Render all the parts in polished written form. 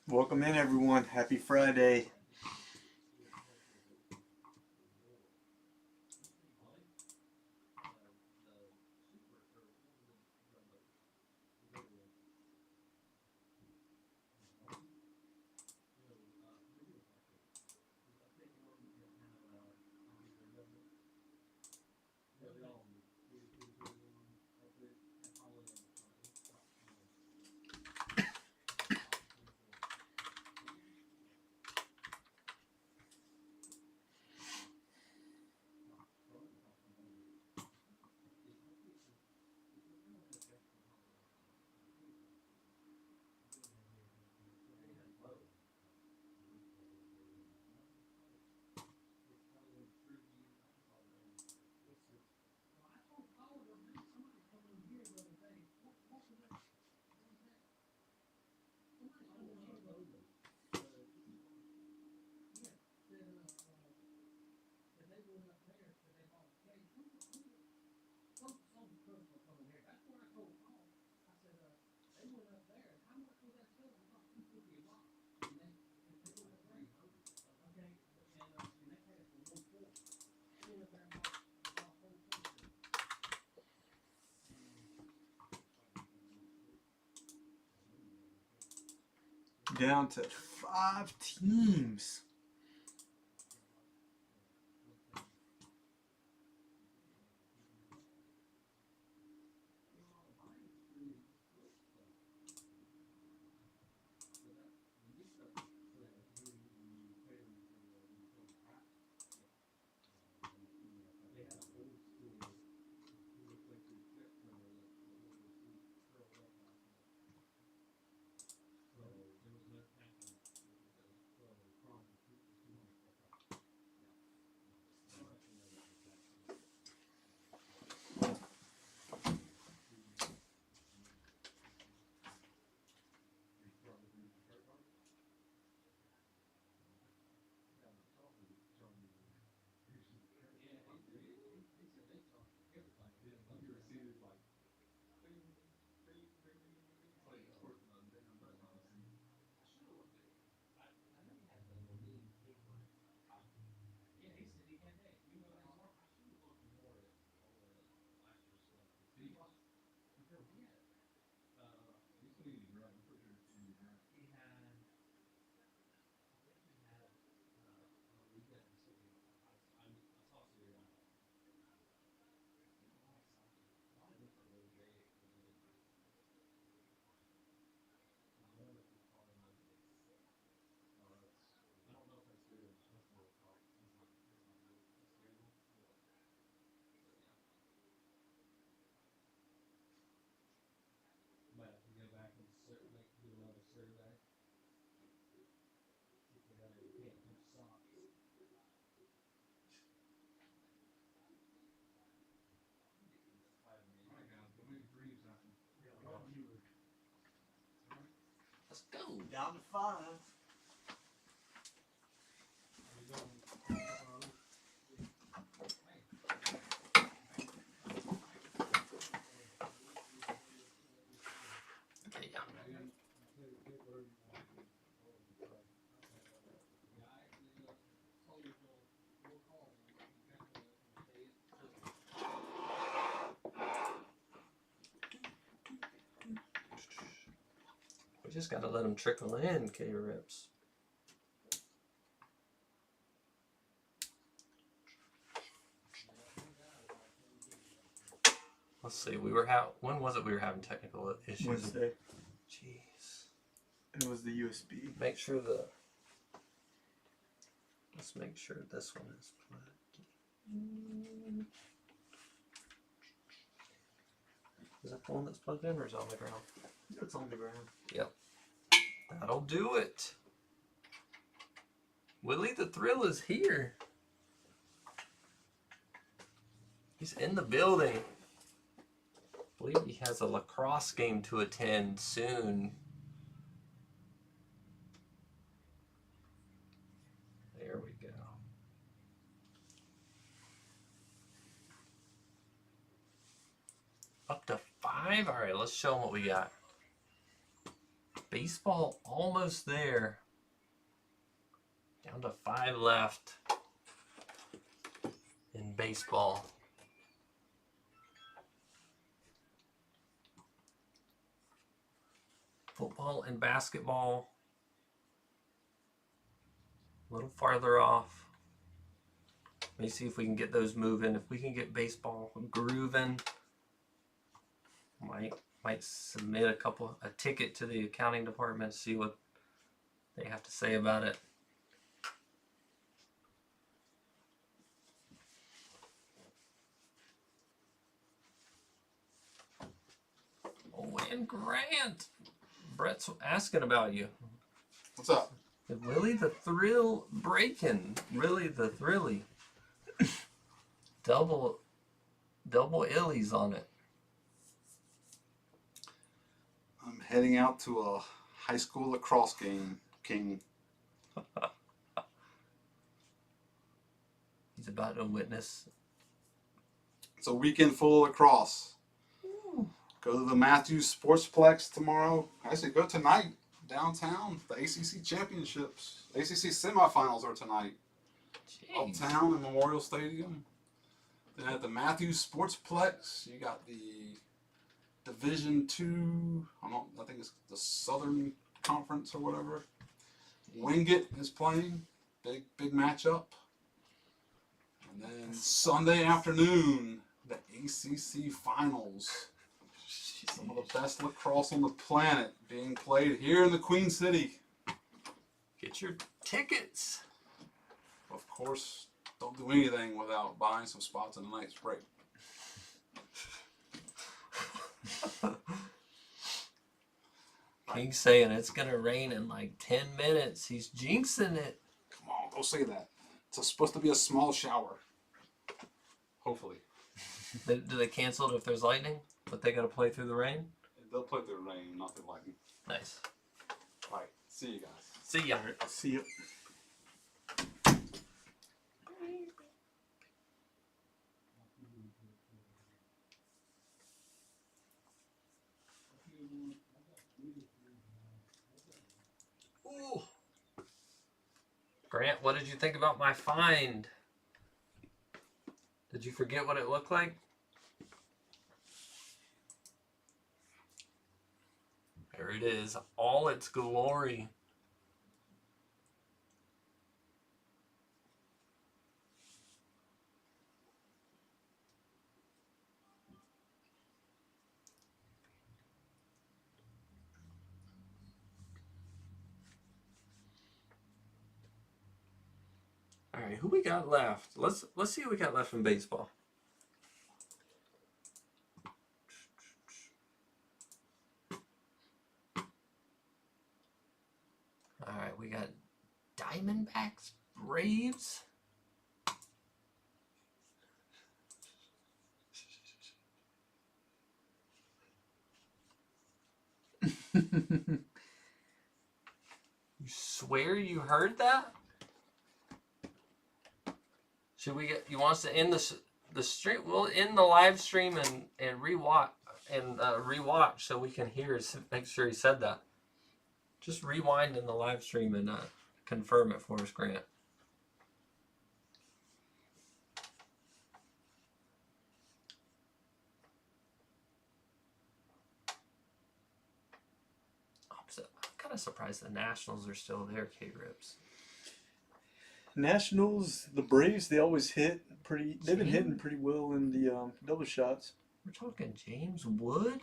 Welcome in, everyone. Happy Friday. Down to 5 teams. Let's go. Down to 5. Okay, yeah. We just gotta let them trickle in, K-Rips. Let's see. When was it we were having technical issues? Wednesday. Jeez. It was the USB. Let's make sure this one is plugged. Is that the one that's plugged in or is it on the ground? It's on the ground. Yep. That'll do it. Willie the Thrill is here. He's in the building. I believe he has a lacrosse game to attend soon. There we go. Up to 5? All right, let's show them what we got. Baseball almost there. Down to 5 left in baseball. Football and basketball a little farther off. Let me see if we can get those moving. If we can get baseball grooving, might submit a ticket to the accounting department, see what they have to say about it. Oh, and Grant, Brett's asking about you. What's up? Willie the Thrill breaking. Really the Thrilly. Double illies on it. I'm heading out to a high school lacrosse game, King. He's about to witness. It's a weekend full of lacrosse. Ooh. Go to the Matthews Sportsplex tomorrow. Actually, go tonight downtown. The ACC championships. ACC semifinals are tonight. Jeez. Uptown in Memorial Stadium. Then at the Matthews Sportsplex, you got the Division II. I think it's the Southern Conference or whatever. Wingate is playing. Big matchup. And then Sunday afternoon, the ACC Finals. Some of the best lacrosse on the planet being played here in the Queen City. Get your tickets. Of course, don't do anything without buying some spots in the night's break. King's saying it's going to rain in like 10 minutes. He's jinxing it. Come on, don't say that. It's supposed to be a small shower. Hopefully. Do they cancel it if there's lightning? But they got to play through the rain? They'll play through the rain, not through lightning. Nice. All right, see you guys. See ya. All right, see you. Ooh. Grant, what did you think about my find? Did you forget what it looked like? There it is, all its glory. All right, who we got left? Let's see who we got left in baseball. All right, we got Diamondbacks, Braves. You swear you heard that? Should we get? You want us to end the stream? We'll end the live stream and rewatch so we can hear. Make sure he said that. Just rewind in the live stream and confirm it for us, Grant. I'm kind of surprised the Nationals are still there, K-Rips. Nationals, the Braves, they always hit pretty. They've been hitting pretty well in the double shots. We're talking James Wood?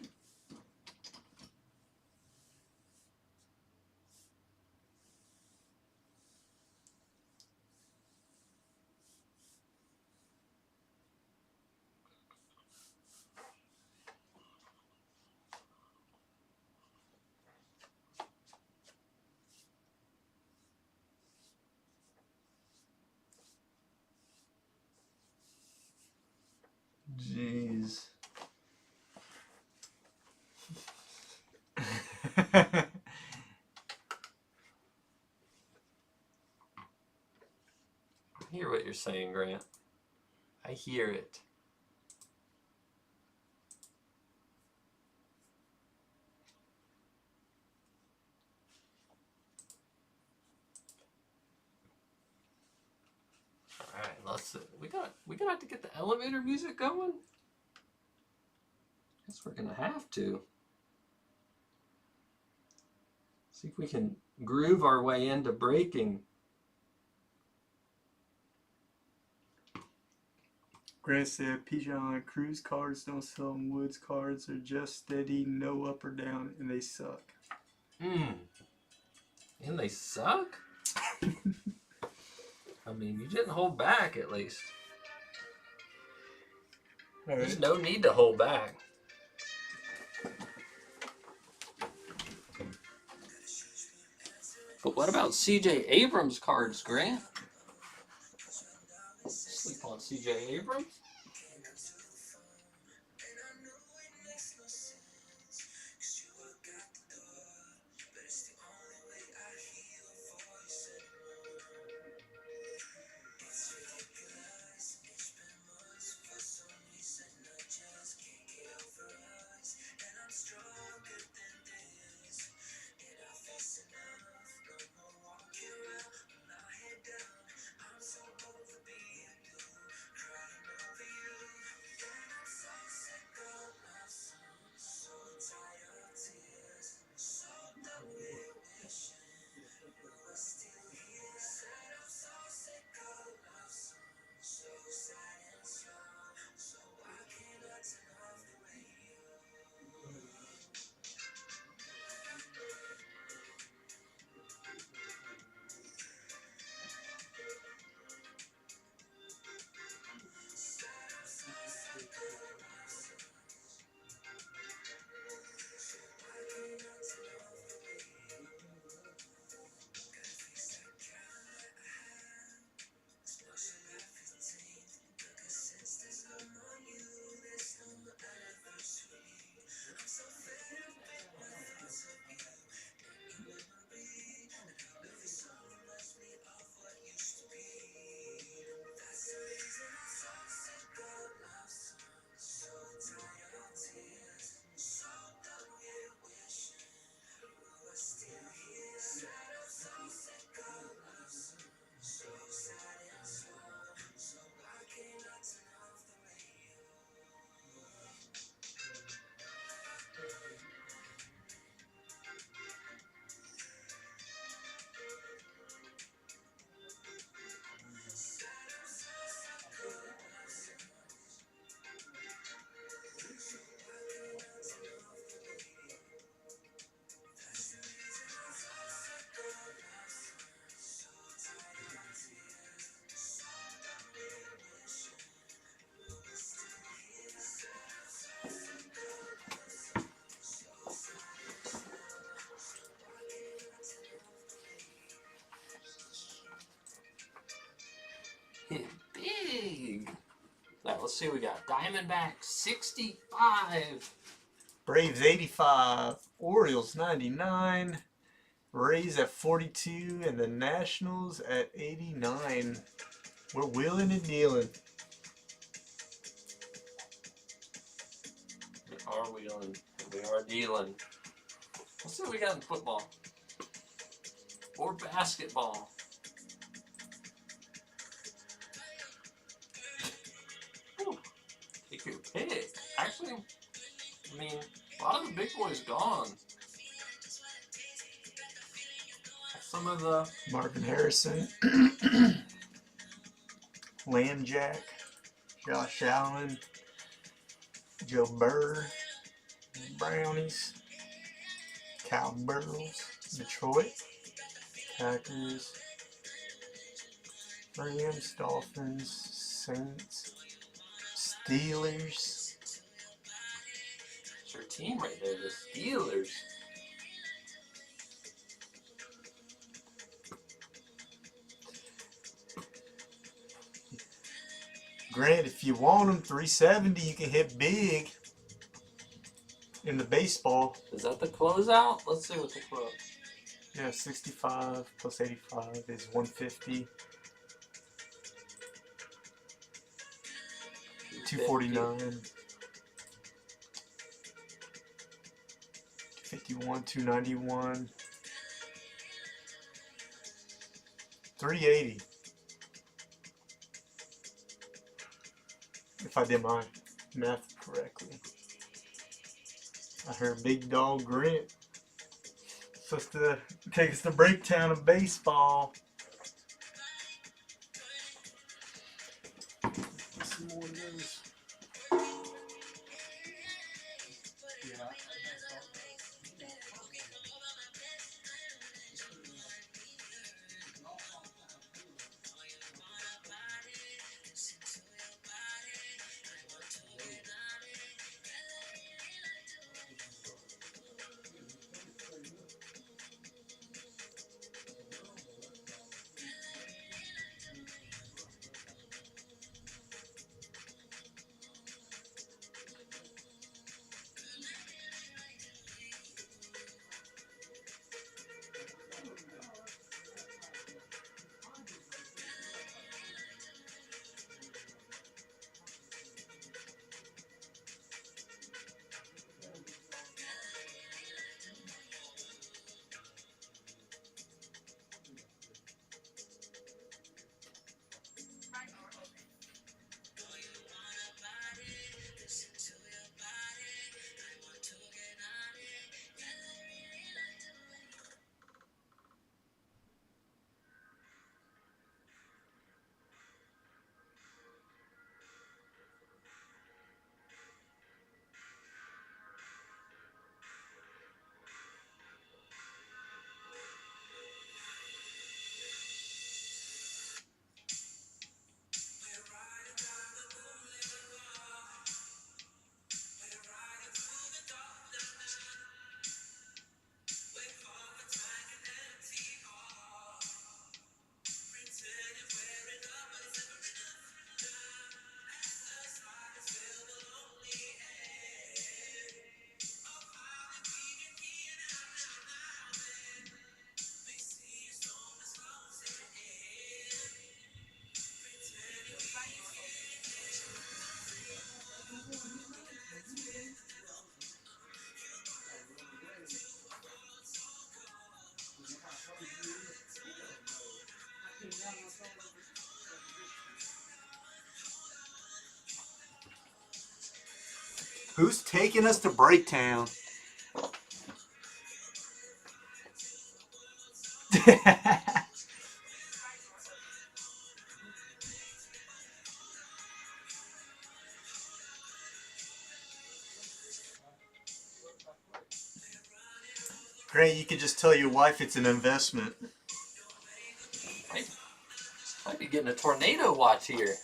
Jeez. I hear what you're saying, Grant. I hear it. We gonna have to get the elevator music going. Guess we're gonna have to. See if we can groove our way into breaking. Grant said Pigeon Cruise cards don't sell them. Woods cards are just steady, no up or down, and they suck. And they suck? I mean, you didn't hold back at least. All There's right. no need to hold back. But what about CJ Abrams cards, Grant? Sleep on CJ Abrams? Hit big. Now let's see what we got. Diamondbacks 65. Braves 85, Orioles 99, Rays at 42, and the Nationals at 89. We're wheeling and dealing. We are wheeling. We are dealing. Let's see what we got in football. Or basketball. Ooh, take your pick. Actually, I mean, a lot of the big boys gone. Some of the Marvin Harrison, Landjack, Josh Allen, Joe Burr, Brownies, Cowgirls, Detroit, Packers, Rams, Dolphins, Saints, Steelers. it's your team right there, the Steelers. Grant, if you want them 370, you can hit big in the baseball. Is that the closeout? Let's see what the close. Yeah, 65 plus 85 is 150. 249. 51, 291. 380. if I did my math correctly. I heard Big Dog Grant supposed to take us to Breaktown of baseball. Some more of those. Who's taking us to Breaktown? Great, you could just tell your wife it's an investment. Might be getting a tornado watch here.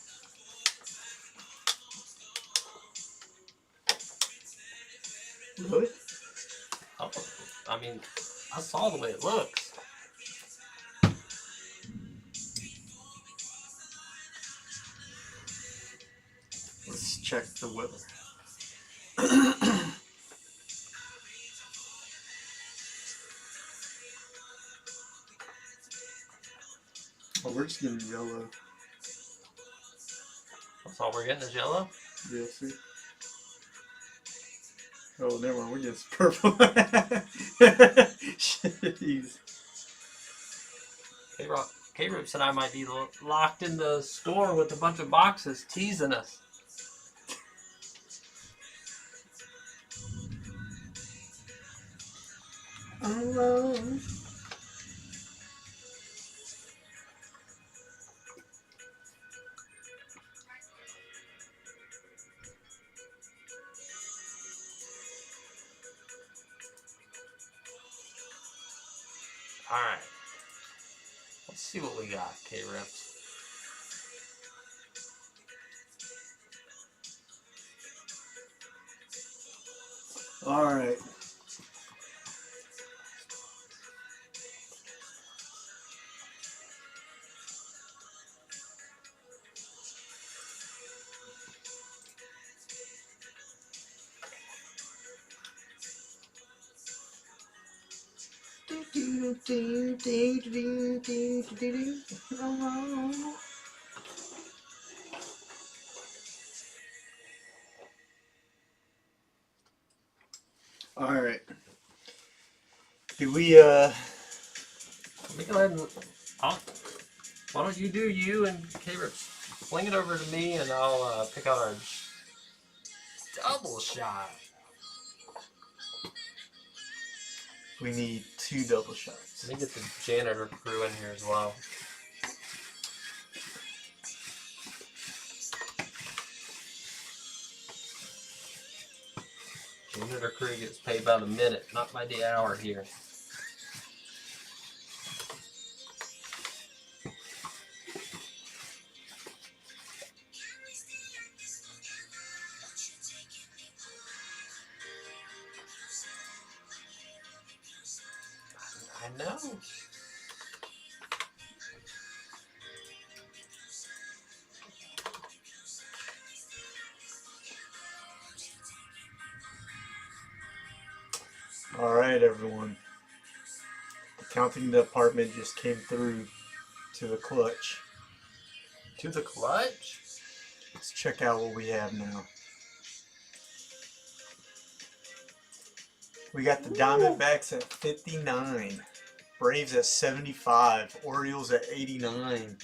Really? Oh, I mean, I saw the way it looks. Let's check the weather. Oh, we're just getting yellow. That's all we're getting is yellow. Yeah, see? Oh, never mind. We're getting some purple. Jeez. K-Rips and I might be locked in the store with a bunch of boxes teasing us. Alone. Alright. Let's see what we got, K-Rips. Alright. Alright. Do we, Let me go ahead and... why don't you do you and K-Rips Fling it over to me, and I'll pick out our double shot. We need 2 double shots. Let me get the janitor crew in here as well. Janitor crew gets paid by the minute, not by the hour here. I know. All right, everyone. The counting department just came through to the clutch. To the clutch? Let's check out what we have now. We got the Diamondbacks at 59, Braves at 75, Orioles at 89,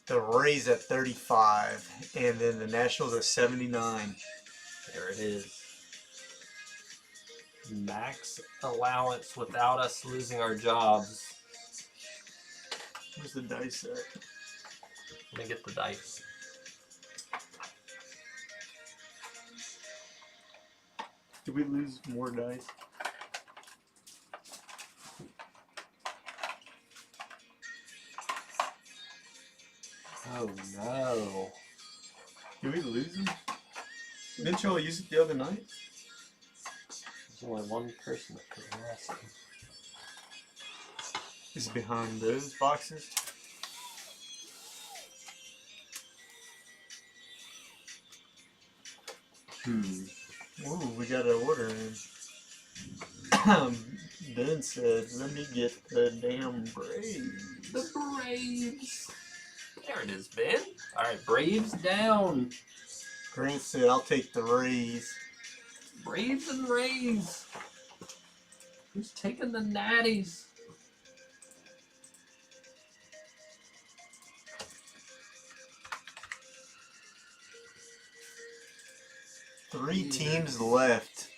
the Rays at 35, and then the Nationals at 79. There it is. Max allowance without us losing our jobs. Where's the dice at? Let me get the dice. Did we lose more dice? Oh no. Did we lose them? Didn't y'all use it the other night? There's only one person that could have lost them. Is it behind those boxes? Ooh, we got an order in. Ben said, let me get the damn Braves. The Braves. There it is, Ben. Alright, Braves down. Grant said, I'll take the Rays. Braves and Rays. Who's taking the Natties? Three teams left.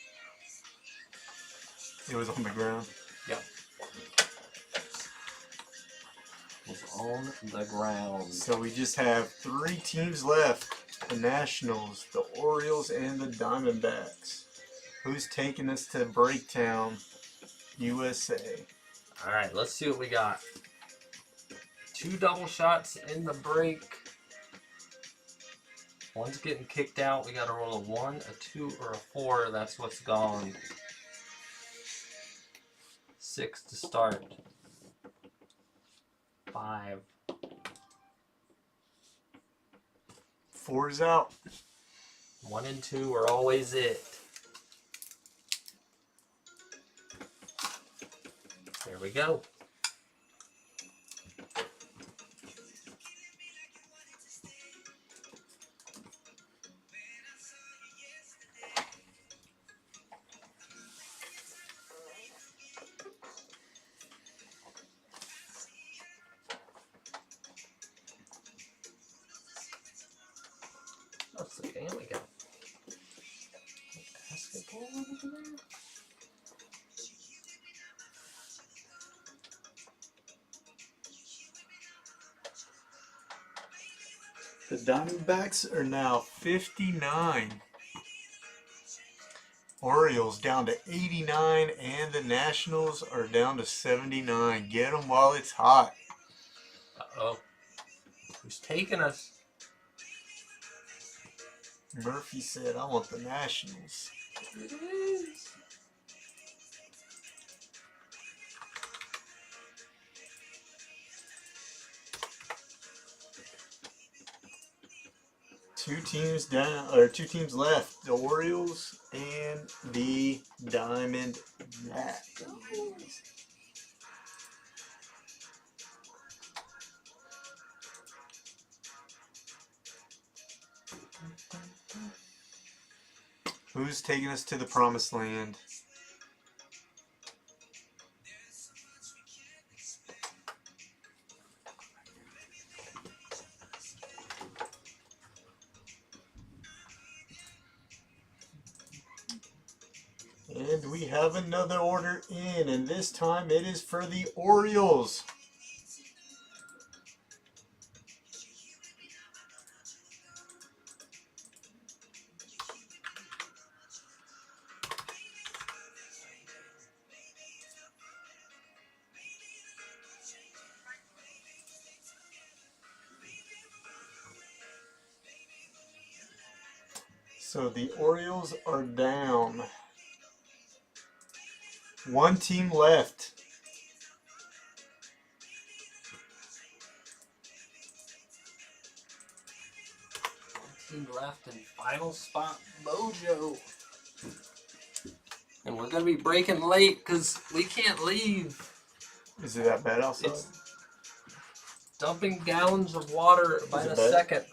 It was on the ground. Yep. Was on the ground. So we just have 3 teams left. The Nationals, the Orioles, and the Diamondbacks. Who's taking us to Breaktown, USA? Alright, let's see what we got. 2 double shots in the break. One's getting kicked out. We got to roll a 1, a 2, or a 4. That's what's gone. 6 to start. 5. 4's out. 1 and 2 are always it. There we go. That's the game we got. Basketball over there. The Diamondbacks are now 59. Orioles down to 89, and the Nationals are down to 79. Get them while it's hot. Uh-oh. Who's taking us? Murphy said, I want the Nationals. It is. Two teams down, or 2 teams left. The Orioles and the Diamondbacks. Who's taking us to the promised land? And we have another order in, and this time it is for the Orioles. So the Orioles are down. One team left. Team left in final spot mojo. And we're gonna be breaking late because we can't leave. Is it that bad outside? It's dumping gallons of water by Is it the bad? second.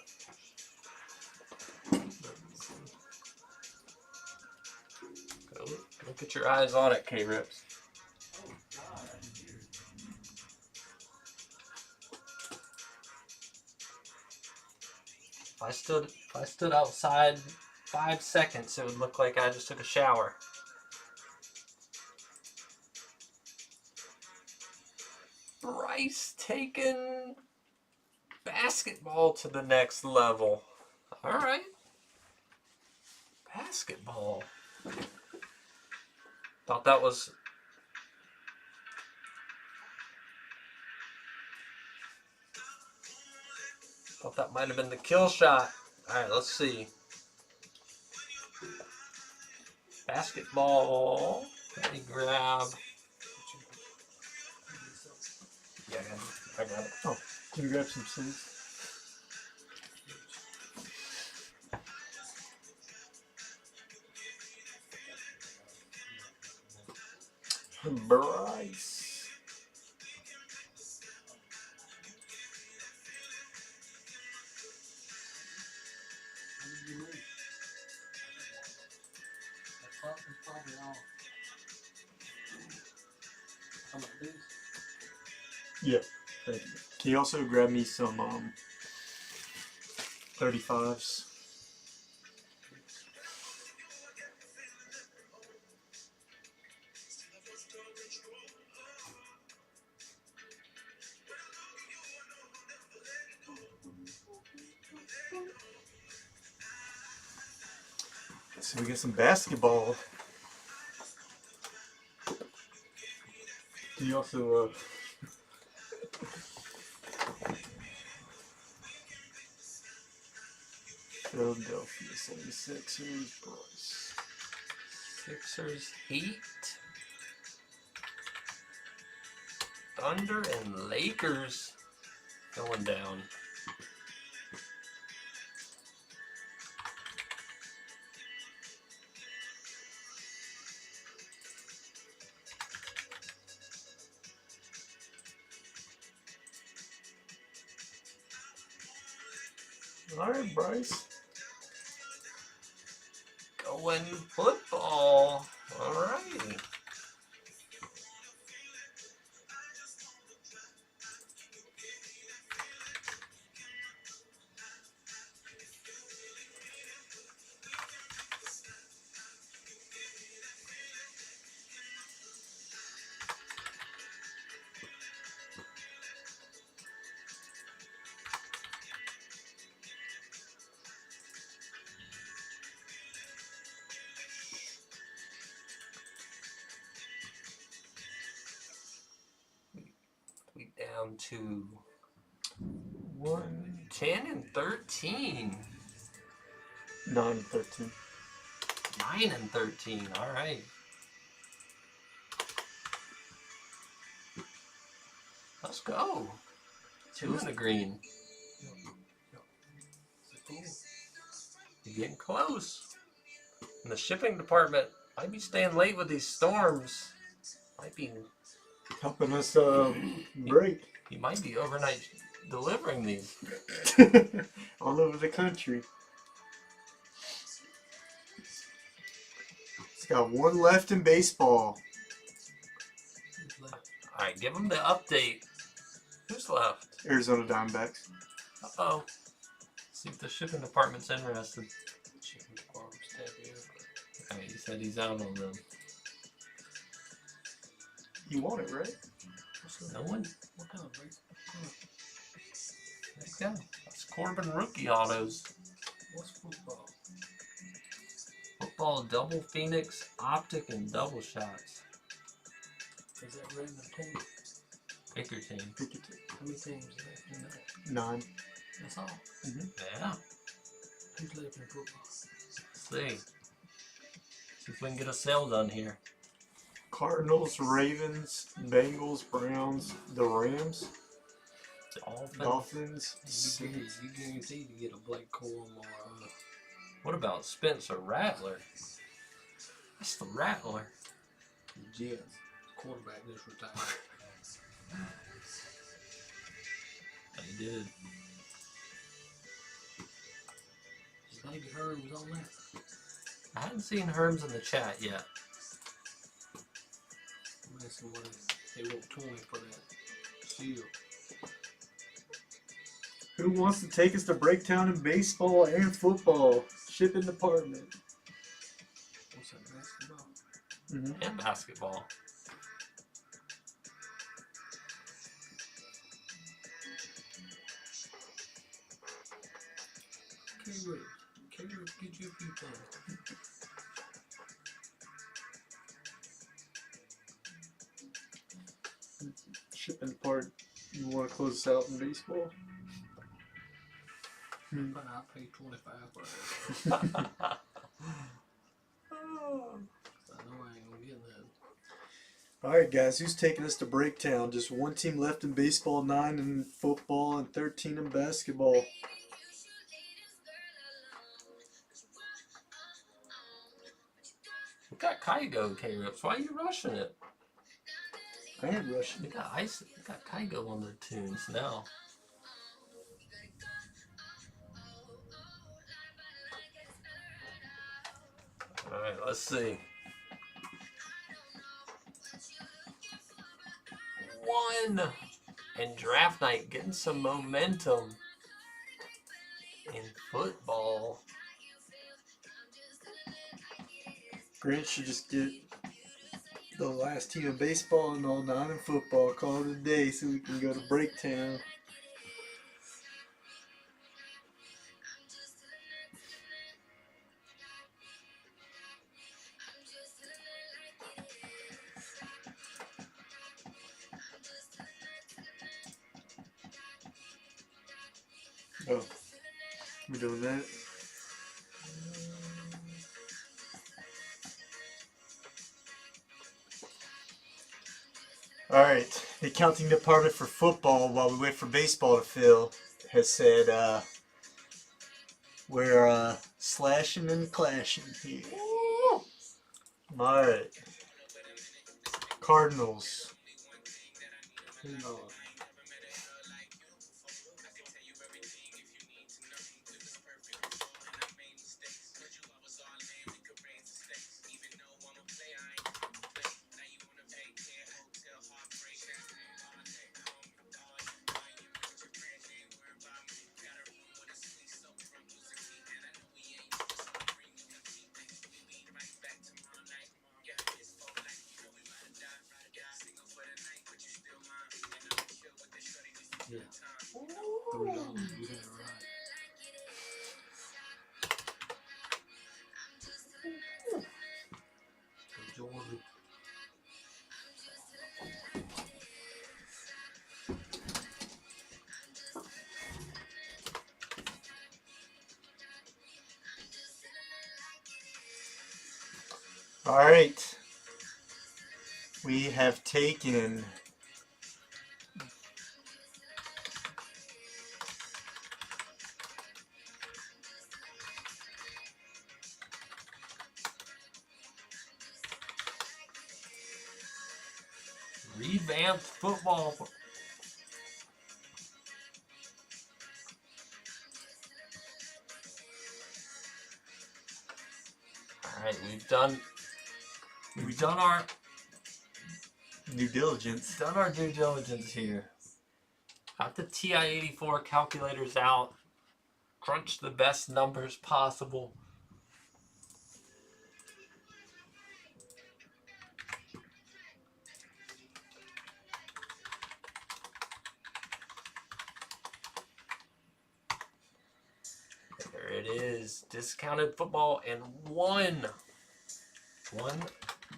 Go get your eyes on it, K-Rips. If I stood outside 5 seconds, it would look like I just took a shower. Bryce taking basketball to the next level. All right. Basketball. Thought that was... Thought that might have been the kill shot. All right, let's see. Basketball. Let me grab... Yeah, I got it. Oh, can you grab some sleeves? Bryce. Yeah, thank you. Can you also grab me some 35s? So we got some basketball. Can you also Philadelphia 76ers, Bryce. Sixers, Heat, Thunder, and Lakers going down. Alright, Bryce. Going football. All right. We down to 10 and 13. 9-13. 9 and 13. All right. Let's go. 2 in the green. You're getting close. And the shipping department might be staying late with these storms. Might be. Helping us break He might be overnight delivering these. all over the country. It's got one left in baseball. All right, give him the update. Who's left? Arizona Diamondbacks. Uh-oh. See if the shipping department's interested. He said he's out on them. You want it, right? No one? What kind of base? There you go. That's Corbin rookie autos. What's football? Football, double Phoenix, optic, and double shots. Is that random team? Pick your team. How many teams left in that? 9. That's all. Yeah. Who's left in football? Let's see. See if we can get a sale done here. Cardinals, Ravens, Bengals, Browns, the Rams, Dolphins. You guaranteed to get a Blake Corum or What about Spencer Rattler? That's the Rattler. the Jets. Quarterback just retired. He did. Is Baby Herms on there? I haven't seen Herms in the chat yet. I'm asking what they want 20 for that shield. Who wants to take us to Breaktown in baseball and football? Shipping department. What's that, basketball? And basketball. K-Rip, get you a few things. Shipping department. You want to close us out in baseball? But I'll pay 25 for it. I know I ain't gonna get that. All right, guys. Who's taking us to Breaktown? Just one team left in baseball, 9 in football, and 13 in basketball. We got Kygo K-Rips. Why are you rushing it? I ain't rushing. We got Kygo on their tunes now. Alright, let's see. 1 and draft night getting some momentum in football. Grant should just get the last team in baseball and all 9 in football. Call it a day so we can go to Breaktown. Oh, we're doing that. All right, the accounting department for football, while we wait for baseball to fill, has said we're slashing and clashing here. All right, Cardinals. Who knows? Yeah. $3, you got it right. Jordan. All right, we have taken Revamped football. Alright, we've done our due diligence. due diligence here. Got the TI-84 calculators out. Crunched the best numbers possible. it is. Discounted football and one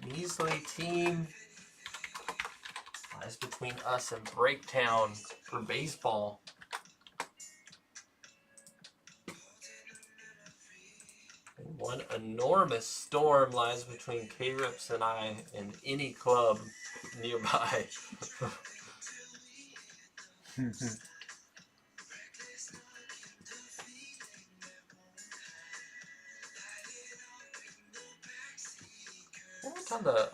measly team lies between us and Breaktown for baseball. And one enormous storm lies between K-Rips and I and any club nearby.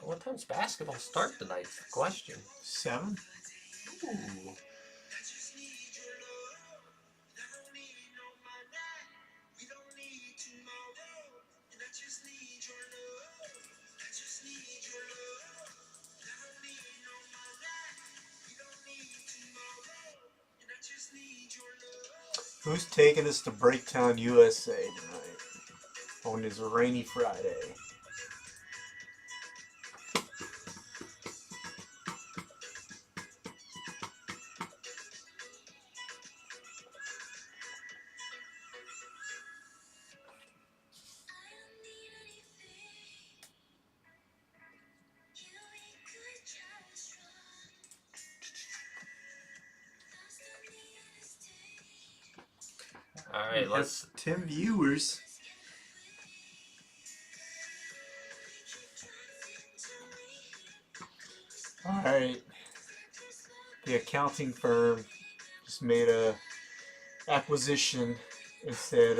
What time's basketball start tonight? Question. 7? Ooh. Who's taking us to Breaktown, USA tonight on this rainy Friday? All right, We let's. have 10 viewers. Alright. The accounting firm just made a acquisition and said,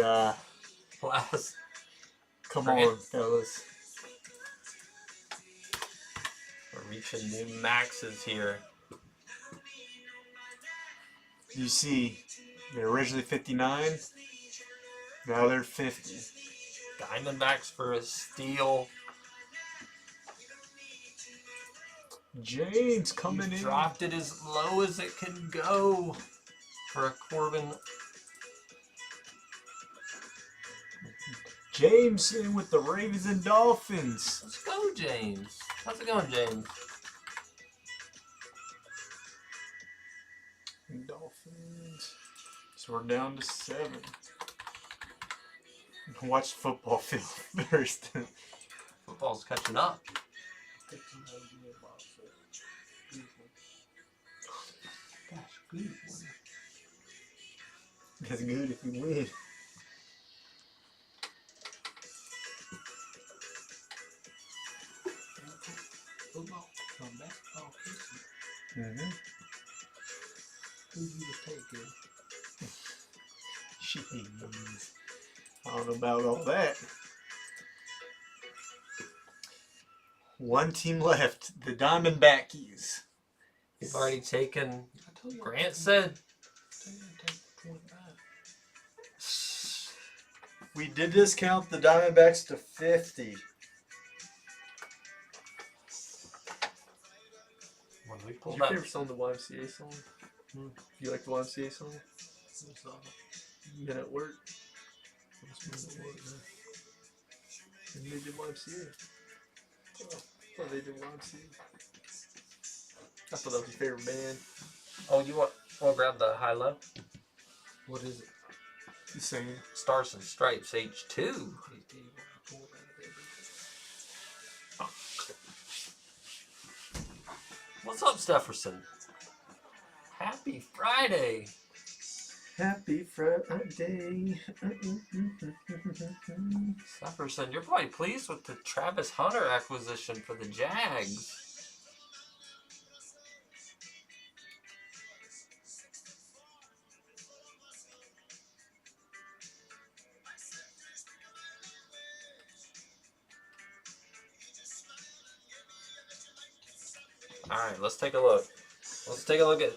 Last. come Bring it. on, fellas. We're reaching new maxes here. You see, they're originally 59. Now they're 50. Diamondbacks for a steal. James coming He in. dropped it as low as it can go for a Corbin. James in with the Ravens and Dolphins. Let's go, James. How's it going, James? Dolphins. So we're down to 7. Watch football film first. Football's catching up. That's good if you win. Football, basketball, Mm-hmm. who you was taking? Jeez. I don't know about all that. One team left. The Diamondbackies. You've already taken. I told you. Grant said. I told you to take 25. We did discount the Diamondbacks to 50. When we Is pulled your up. favorite song the YMCA song? You like the YMCA song? What's up? Men at work. What's my word, man? And they did YMCA. Oh, they did YMCA. I thought that was your favorite band. Oh, you want? We'll grab the high-low. What is it? The same. Stars and Stripes H2. Please tell you what I pulled out of there. What's up, Stefferson? Happy Friday. Happy Friday. Stefferson, you're probably pleased with the Travis Hunter acquisition for the Jags. All right, let's take a look. Let's take a look at.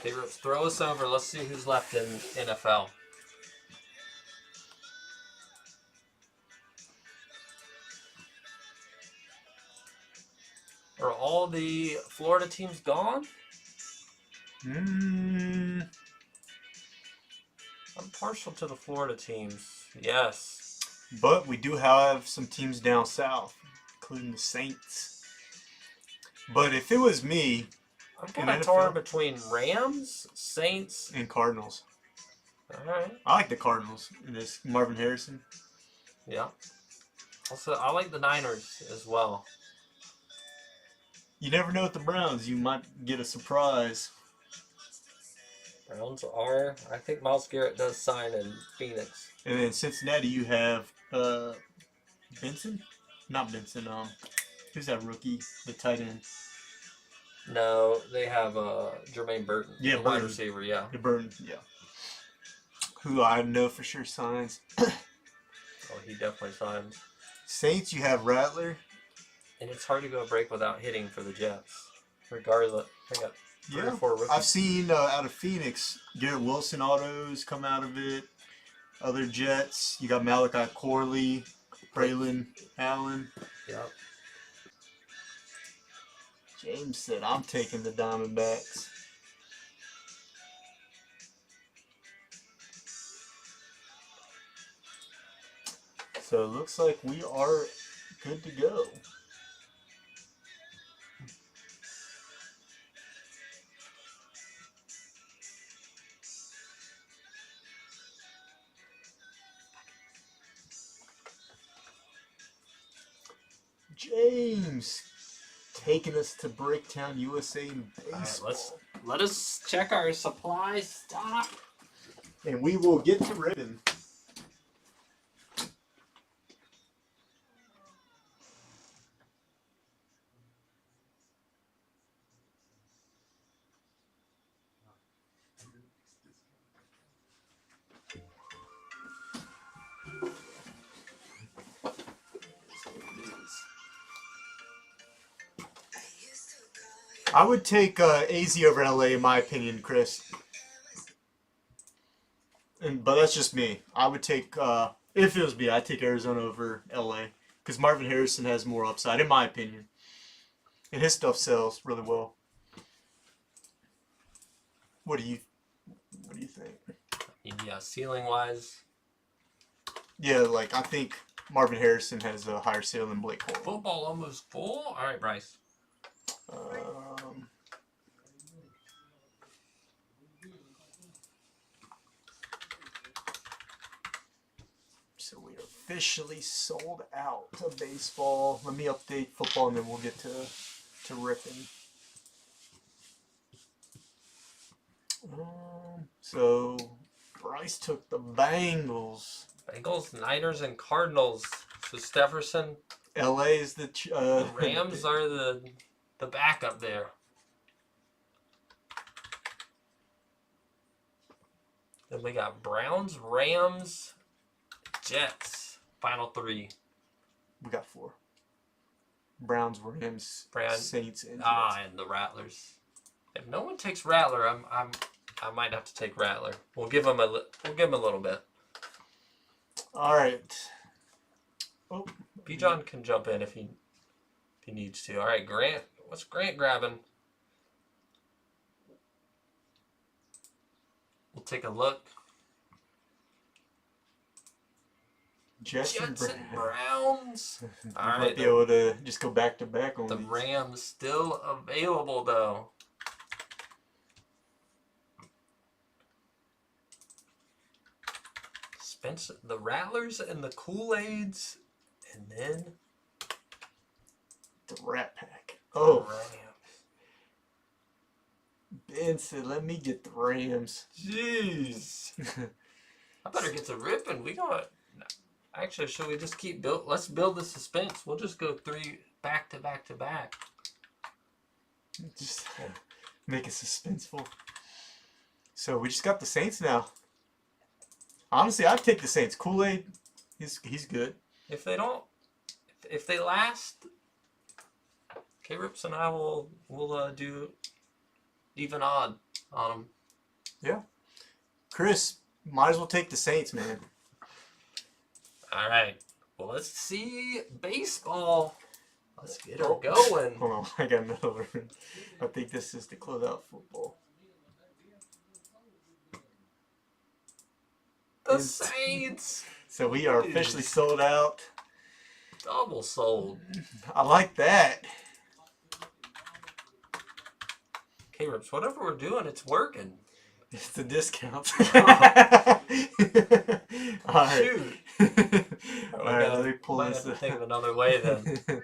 Okay, let's throw us over. Let's see who's left in NFL. Are all the Florida teams gone? I'm partial to the Florida teams. Yes. But we do have some teams down south, including the Saints. But if it was me, I'm kind In of torn NFL? between Rams, Saints. And Cardinals. All right. I like the Cardinals in this. Marvin Harrison. Yeah. Also, I like the Niners as well. You never know with the Browns. You might get a surprise. Browns are. I think Myles Garrett does sign in Phoenix. And then Cincinnati, you have Benson? Not Benson. Who's that rookie? The tight end. No, they have Jermaine Burton. Yeah, the wide Burton. receiver. Yeah. The Burton, yeah. Who I know for sure signs. Oh, he definitely signs. Saints, you have Rattler. And it's hard to go a break without hitting for the Jets. Regardless, they got three or four rookies. I've seen out of Phoenix, Garrett Wilson autos come out of it. Other Jets, you got Malachi Corley, Braylon Allen. Yep. James said, I'm taking the Diamondbacks. So it looks like we are good to go. James taking us to Bricktown, USA in baseball. Let us check our supply stock. And we will get to ribbon. I would take AZ over LA in my opinion, Chris. But that's just me. I would take, if it was me, I'd take Arizona over LA. Because Marvin Harrison has more upside, in my opinion. And his stuff sells really well. What do you think? Yeah, ceiling wise. Yeah, like, I think Marvin Harrison has a higher ceiling than Blake Coleman. Football almost full. All right, Bryce. So we are officially sold out of baseball. Let me update football and then we'll get to ripping. So Bryce took the Bengals. Bengals, Niners, and Cardinals. So Stefferson. LA is the The Rams are the backup there. Then we got Browns, Rams, Jets. Final three. We got 4. Browns, Rams, Saints, and Jets. And the Rattlers. If no one takes Rattler, I might have to take Rattler. We'll give him a little bit. All right. Oh, Bijan can jump in if he needs to. All right, Grant. What's Grant grabbing? We'll take a look. Jets and Jets and Browns. All Might right, be able to just go back to back on the these. Rams still available though. Spencer, the Rattlers and the Kool-Aids, and then The Rat Pack. the Oh, Rams. Ben said, "Let me get the Rams." Jeez. I better get to ripping. We got. Actually, should we just keep build? Let's build the suspense. We'll just go 3 back to back to back. Just make it suspenseful. So we just got the Saints now. Honestly, I'd take the Saints. Kool-Aid, he's good. If they don't, if they last, K-Rips and I will do even odd on them. Yeah. Chris, might as well take the Saints, man. All right. Well, let's see baseball. Let's get her Oh. going. Hold on, I got another one. I think this is to close out football. The Saints So we are officially sold out. double sold. I like that. K-Rips, whatever we're doing, it's working. It's the discount. Oh. Alright. Shoot. Alright, let me pull Might this have to think of up. another way then.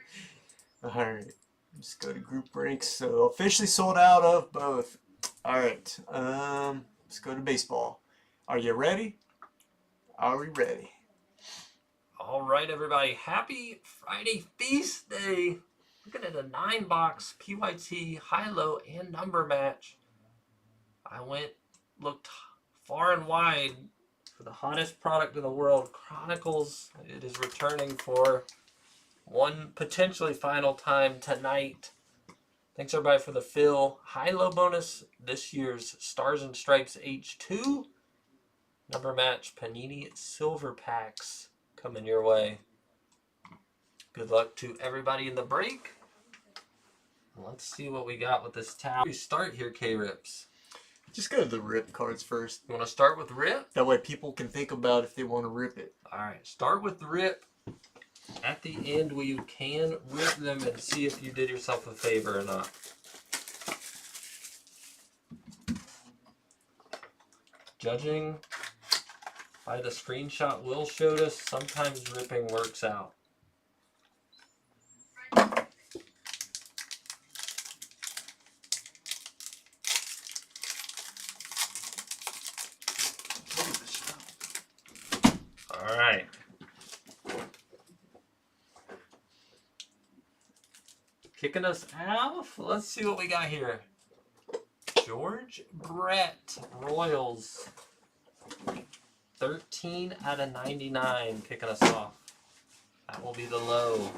Alright. Let's go to group breaks. So officially sold out of both. Alright. Let's go to baseball. Are you ready? Are we ready? All right, everybody. Happy Friday Feast Day. Looking at a 9-box PYT high-low and number match. I looked far and wide for the hottest product in the world, Chronicles. It is returning for one potentially final time tonight. Thanks everybody for the fill. High-low bonus this year's Stars and Stripes H2. Number match Panini Silver Packs coming your way. Good luck to everybody in the break. Let's see what we got with this tab. We start here, K-Rips. Just go to the rip cards first. You want to start with Rip? That way people can think about if they want to rip it. All right, start with the Rip. At the end, where you can rip them and see if you did yourself a favor or not. Judging by the screenshot Will showed us, sometimes ripping works out. All right. Kicking us off, let's see what we got here. George Brett, Royals. 13 out of 99 kicking us off. That will be the low.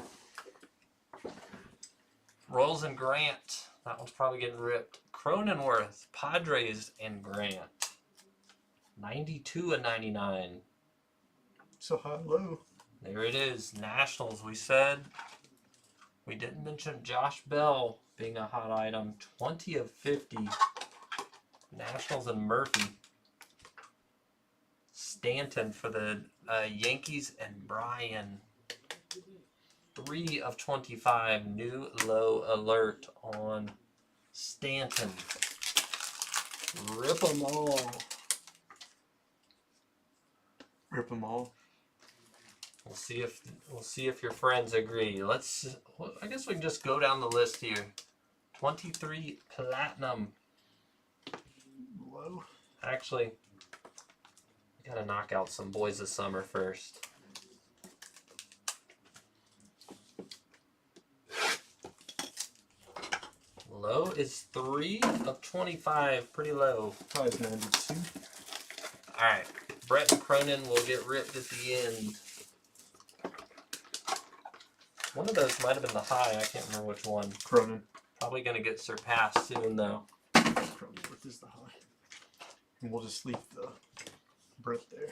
Royals and Grant. That one's probably getting ripped. Cronenworth, Padres and Grant. 92 and 99. So high low. There it is. Nationals, we said. We didn't mention Josh Bell being a hot item. 20 of 50. Nationals and Murphy. Stanton for the Yankees and Bryan. 3 of 25. New low alert on Stanton. Rip them all. Rip them all. We'll see if your friends agree. I guess we can just go down the list here. 23 platinum. Low. Actually, we gotta knock out some boys of summer first. Low is 3 of 25. Pretty low. High is 92. Alright. Brett and Cronin will get ripped at the end. One of those might have been the high. I can't remember which one. Cronin. Probably going to get surpassed soon, though. Cronenworth is the high. And we'll just leave the Brett there.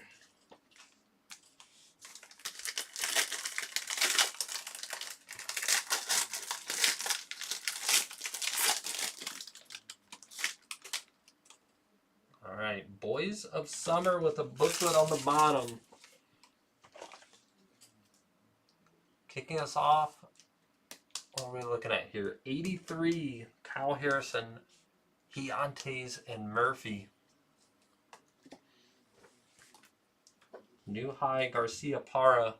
All right. Boys of Summer with a booklet on the bottom. Kicking us off, what are we looking at here? 83, Kyle Harrison, Giantes, and Murphy. New high, Garcia Parra.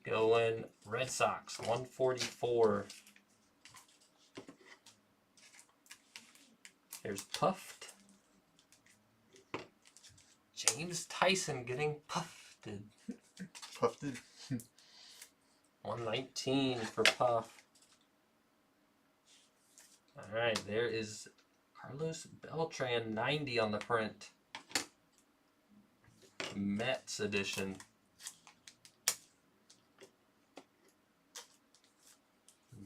Going Red Sox, 144. There's Puffed. James Tyson getting puffed. Puffed it. 119 for Puff. Alright, there is Carlos Beltran, 90 on the print. Mets edition.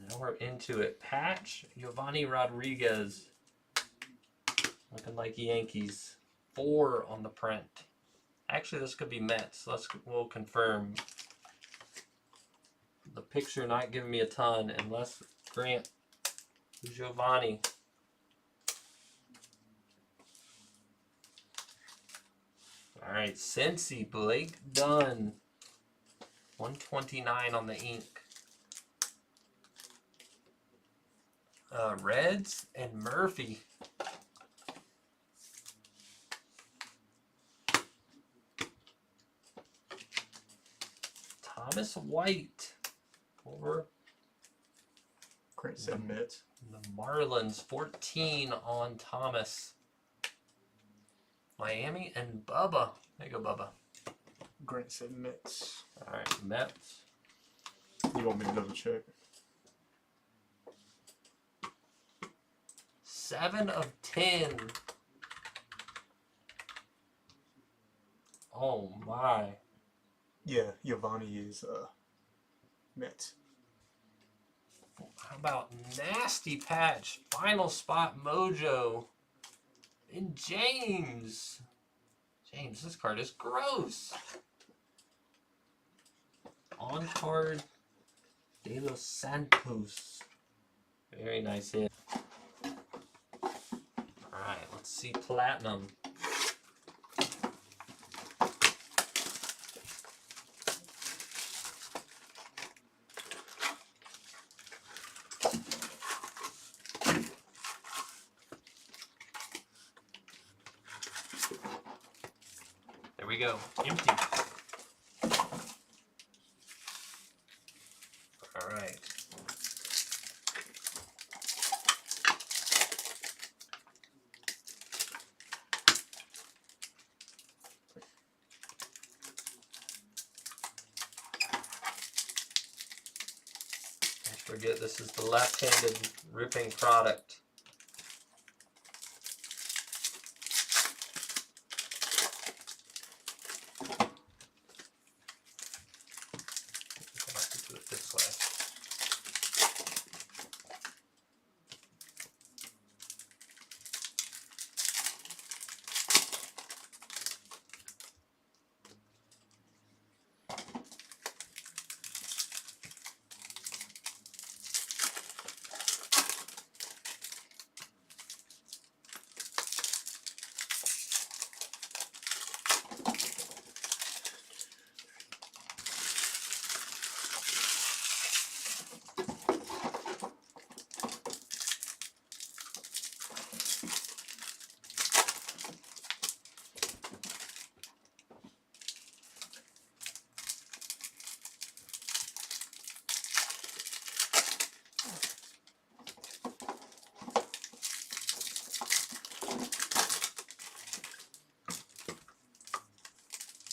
Now we're into it. Patch, Giovanni Rodriguez. Looking like Yankees. 4 on the print. Actually, this could be Mets. We'll confirm. The picture not giving me a ton unless Grant Giovanni. All right, Cincy, Blake Dunn. 129 on the ink. Reds and Murphy. Thomas White for Grant said Mets. the Marlins. 14 on Thomas. Miami and Bubba. There you go, Bubba. Grant said Mets. All right, Mets. You want me to double check? 7 of 10. Oh my. Yeah, Giovanni is Mets. How about Nasty Patch? Final spot mojo. And James. James, this card is gross. On card De Los Santos. Very nice hit. Alright, let's see Platinum. There we go. Empty. All right. Don't forget, this is the left-handed ripping product. I have to do it this way.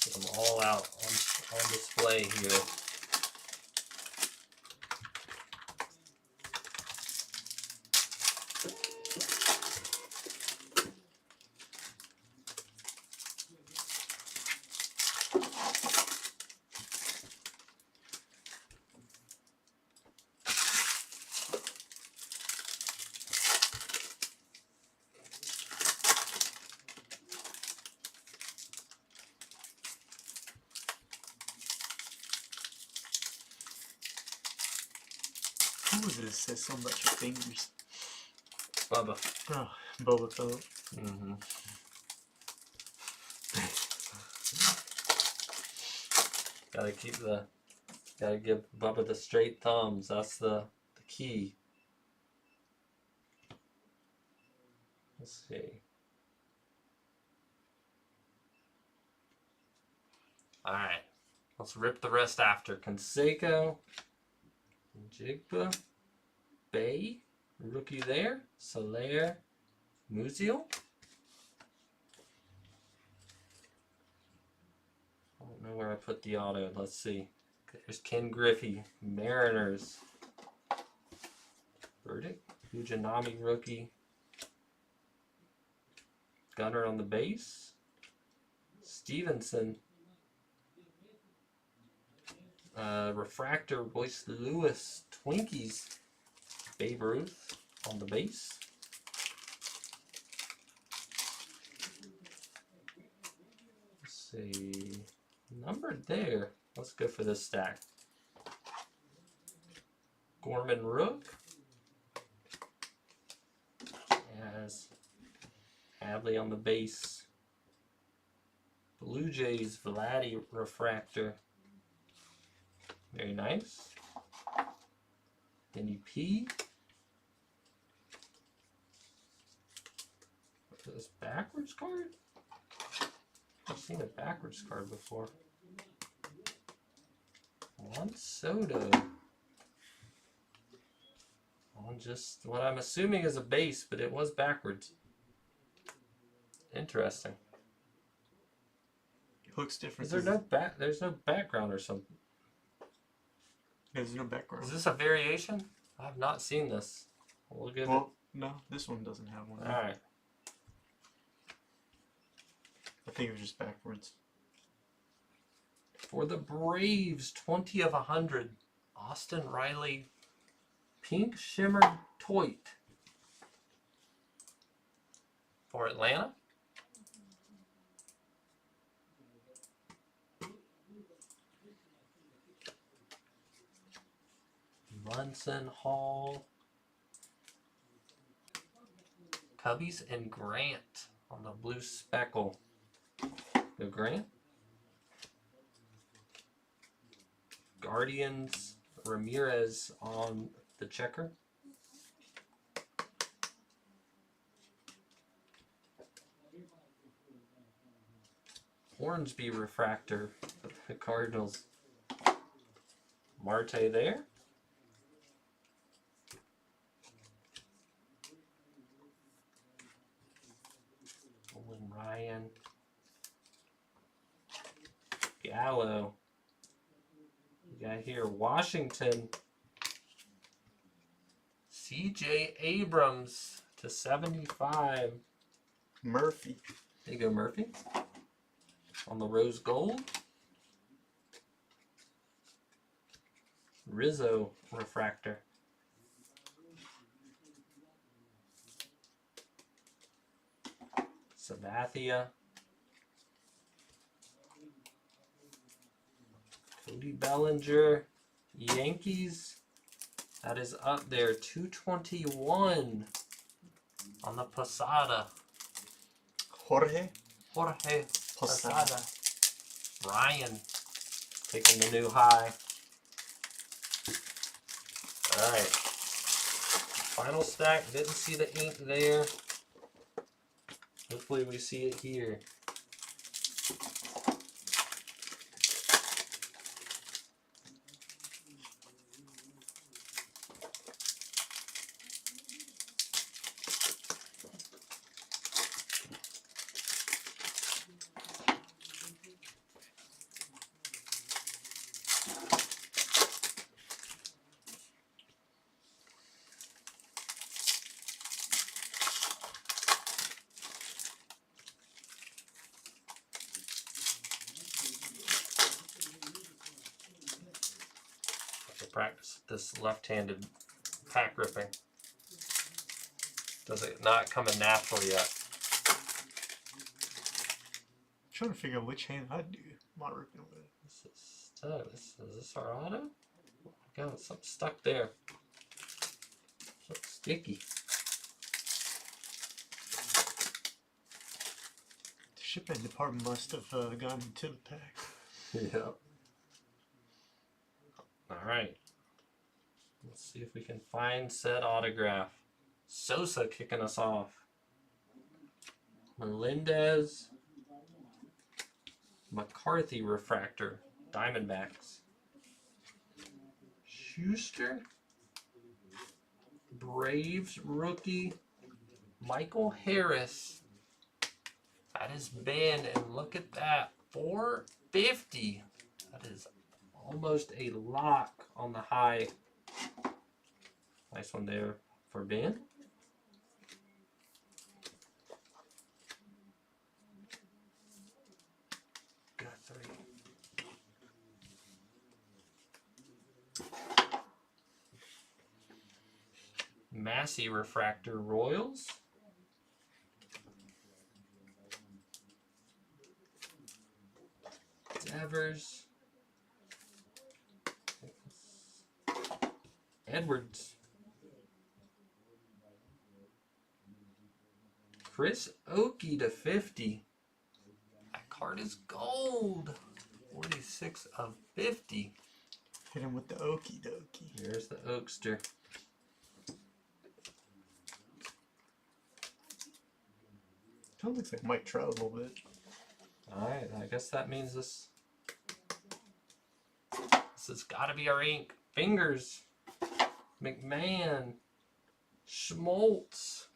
Get them all out on display here. Who was it that says something about your fingers? Bubba. Oh, Boba Fett. Mm-hmm. Gotta give Bubba the straight thumbs. That's the key. Let's see. Alright. Let's rip the rest after. Canseco. Jigba. Bay. Rookie there. Soler. Musial. I don't know where I put the auto. Let's see. There's Ken Griffey. Mariners. Verdict. Fujinami rookie. Gunner on the base. Stevenson. Refractor Royce Lewis. Twinkies. Babe Ruth on the base. Let's see. Numbered there. Let's go for this stack. Gorman Rook. Has Hadley on the base. Blue Jays Vladdy Refractor. Very nice. NEP. This backwards card? I've seen a backwards card before. Juan Soto. On just what I'm assuming is a base, but it was backwards. Interesting. It looks different. Is there no there's no background or something? There's no background. Is this a variation? I've not seen this. We'll give Well, no, this one doesn't have one. it. Alright. I think it was just backwards. For the Braves, 20 of 100. Austin Riley. Pink Shimmer Toit. For Atlanta. Munson Hall. Cubbies and Grant on the blue speckle. Go Grant. Guardians Ramirez on the checker. Hornsby refractor for the Cardinals. Marte there. Olin Ryan. Gallo. We got here Washington. CJ Abrams to 75. Murphy. There you go, Murphy. On the rose gold. Rizzo refractor. Sabathia. Cody Bellinger. Yankees. That is up there. 221 on the Posada. Jorge Jorge Posada. Posada. Ryan taking the new high. Alright. Final stack. Didn't see the ink there. Hopefully we see it here. Practice this left-handed pack ripping. Does it not coming natural yet? I'm trying to figure out which hand I do my ripping with. This is tough. Is this our auto? God, something stuck there. Something sticky. The shipping department must have gone into the pack. Yeah. Alright. Let's see if we can find said autograph. Sosa kicking us off. Melendez. McCarthy refractor. Diamondbacks. Schuster. Braves rookie. Michael Harris. That is Ben, and look at that. 450. That is almost a lock on the high. Nice one there for Ben. Got 3. Massey refractor Royals. Devers. Edwards. Chris Oakey to 50. That card is gold. 46 of 50. Hit him with the okie dokie. There's the Oakster. Kind of looks like Mike Trout a little bit. Alright, I guess that means this has got to be our ink. Fingers. McMahon. Schmaltz.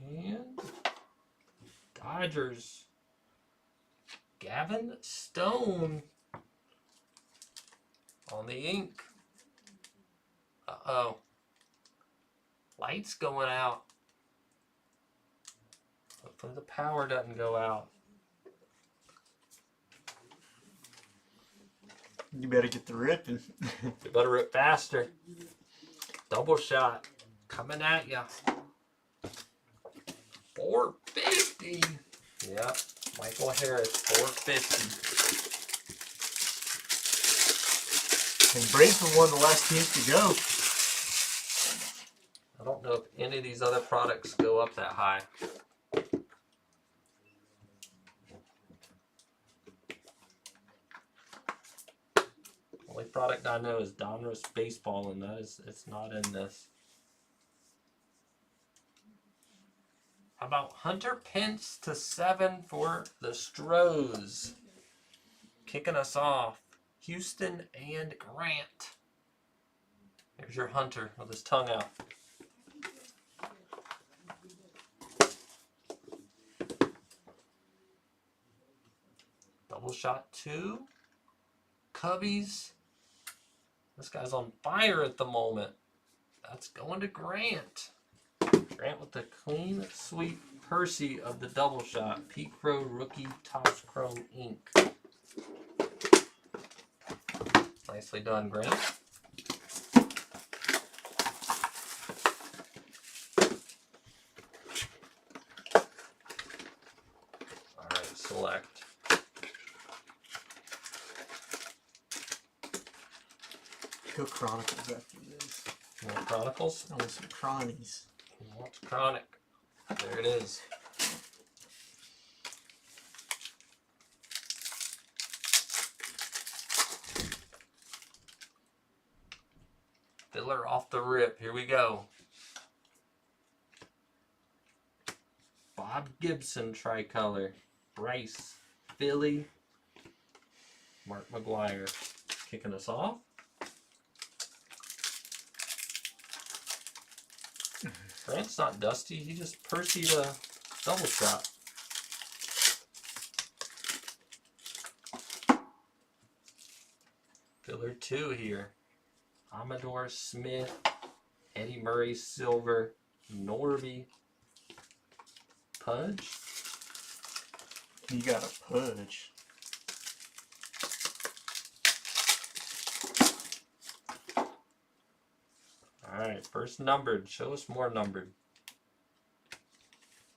And Dodgers. Gavin Stone on the ink. Uh-oh. Lights going out. Hopefully the power doesn't go out. You better get the ripping. You better rip faster. Double shot coming at ya. 450. Yep. Michael Harris, 450. And Braves were one of the last teams to go. I don't know if any of these other products go up that high. Only product I know is Donruss Baseball, and it's not in this. How about Hunter Pence to 7 for the Stros? Kicking us off, Houston and Grant. There's your Hunter with his tongue out. Double shot 2. Cubbies. This guy's on fire at the moment. That's going to Grant. Grant with the clean sweep Percy of the double shot. Peak Pro Rookie Topps Chrome ink. Nicely done, Grant. Alright, select. Go Chronicles after this. More Chronicles. I want some Cronies. What's Chronic? There it is. Filler off the rip. Here we go. Bob Gibson tricolor. Bryce. Philly. Mark McGuire kicking us off. Grant's not dusty. He just Percy'd a double shot. Filler 2 here. Amador Smith, Eddie Murray Silver, Norby, Pudge. You got a Pudge. Alright, first numbered. Show us more numbered.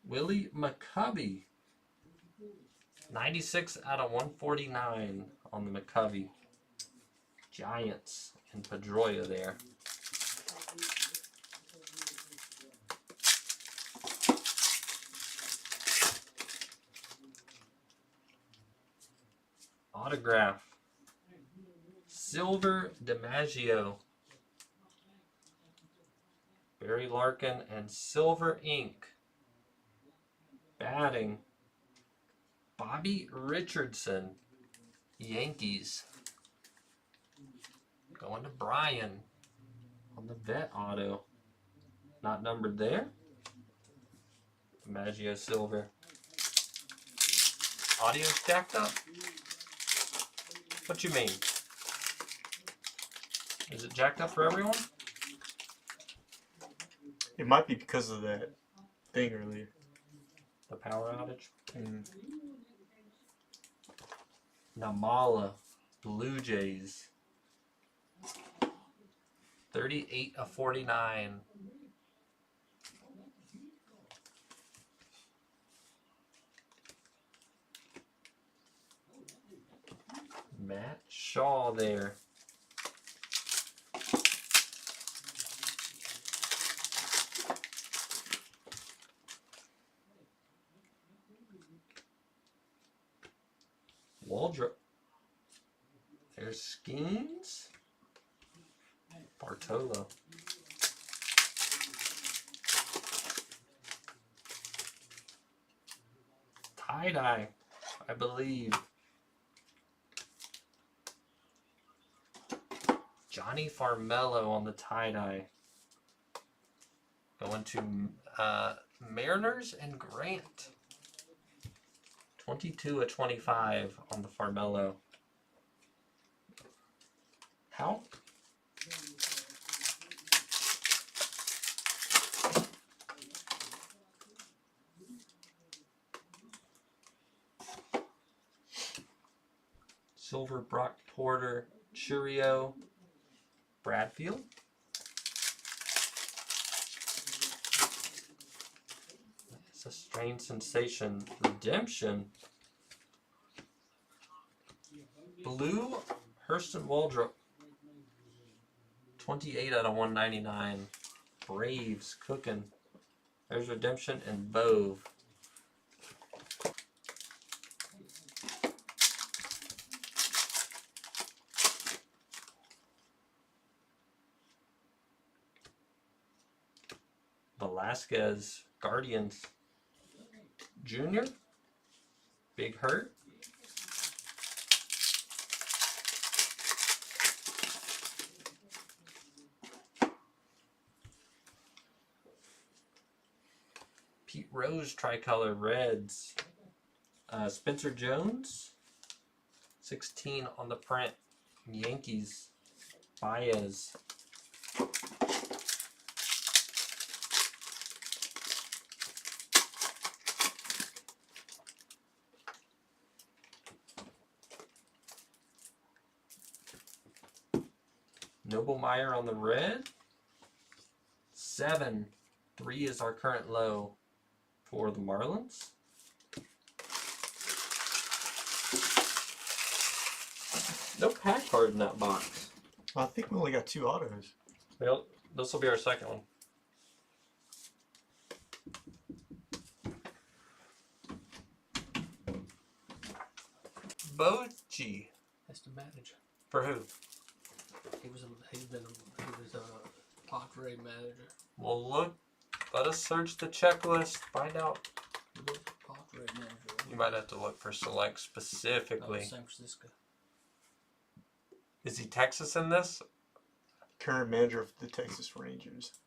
Willie McCovey. 96 out of 149 on the McCovey. Giants in Pedroia there. Autograph. Silver DiMaggio. Barry Larkin and silver ink. Batting. Bobby Richardson. Yankees. Going to Brian on the vet auto. Not numbered there. DiMaggio silver. Audio's jacked up? What you mean? Is it jacked up for everyone? It might be because of that thing earlier. The power outage. Mm. Namala, Blue Jays. 38 of 49. Matt Shaw there. Waldrop. There's Skeens. Bartolo. tie-dye, I believe. Johnny Farmello on the tie-dye. Going to Mariners and Grant. 22/25 on the Farmello. How? Silver Brock Porter, Churio, Bradfield. It's a strange sensation. Redemption. Blue, Hurston Waldrop. 28/199. Braves cooking. There's Redemption and Bove. Velasquez, Guardians. Junior. Big Hurt. Pete Rose, tricolor Reds. Spencer Jones. 16 on the print. Yankees. Baez. Noblemeyer on the red. 7. 3 is our current low for the Marlins. No pack card in that box. I think we only got 2 autos. Well, this will be our second one. Bochy. That's the manager. For who? He was a Padre manager. Well, look. Let us search the checklist. Find out. He was a Padre manager. You might have to look for select specifically. San Francisco. Is he Texas in this? Current manager of the Texas Rangers.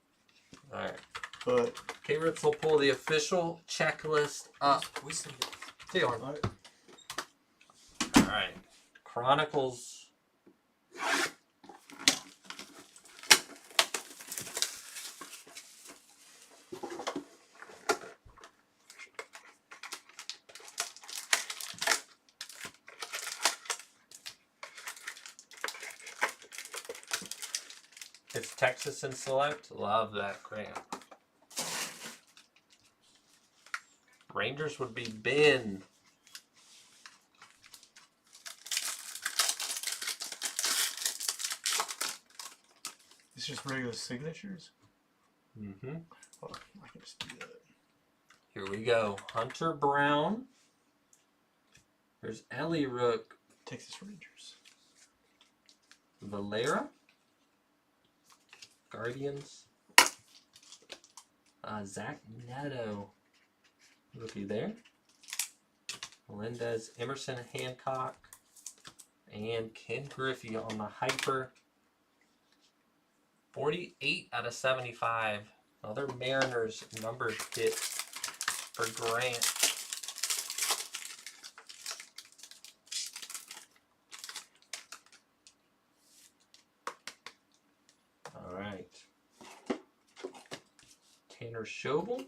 Alright. But K-Rips will pull the official checklist up. We see it. See you, I, Alright. Chronicles. It's Texas and select. Love that cramp. Rangers would be Ben. it's just regular signatures. Mm-hmm. Hold on, I can just do that. Here we go. Hunter Brown. There's Ellie Rook. Texas Rangers. Valera. Guardians. Zach Neto. Rookie there. Melendez, Emerson Hancock, and Ken Griffey on the Hyper. 48/75. Another Mariners numbered hit for Grant. All right. Tanner Schobel.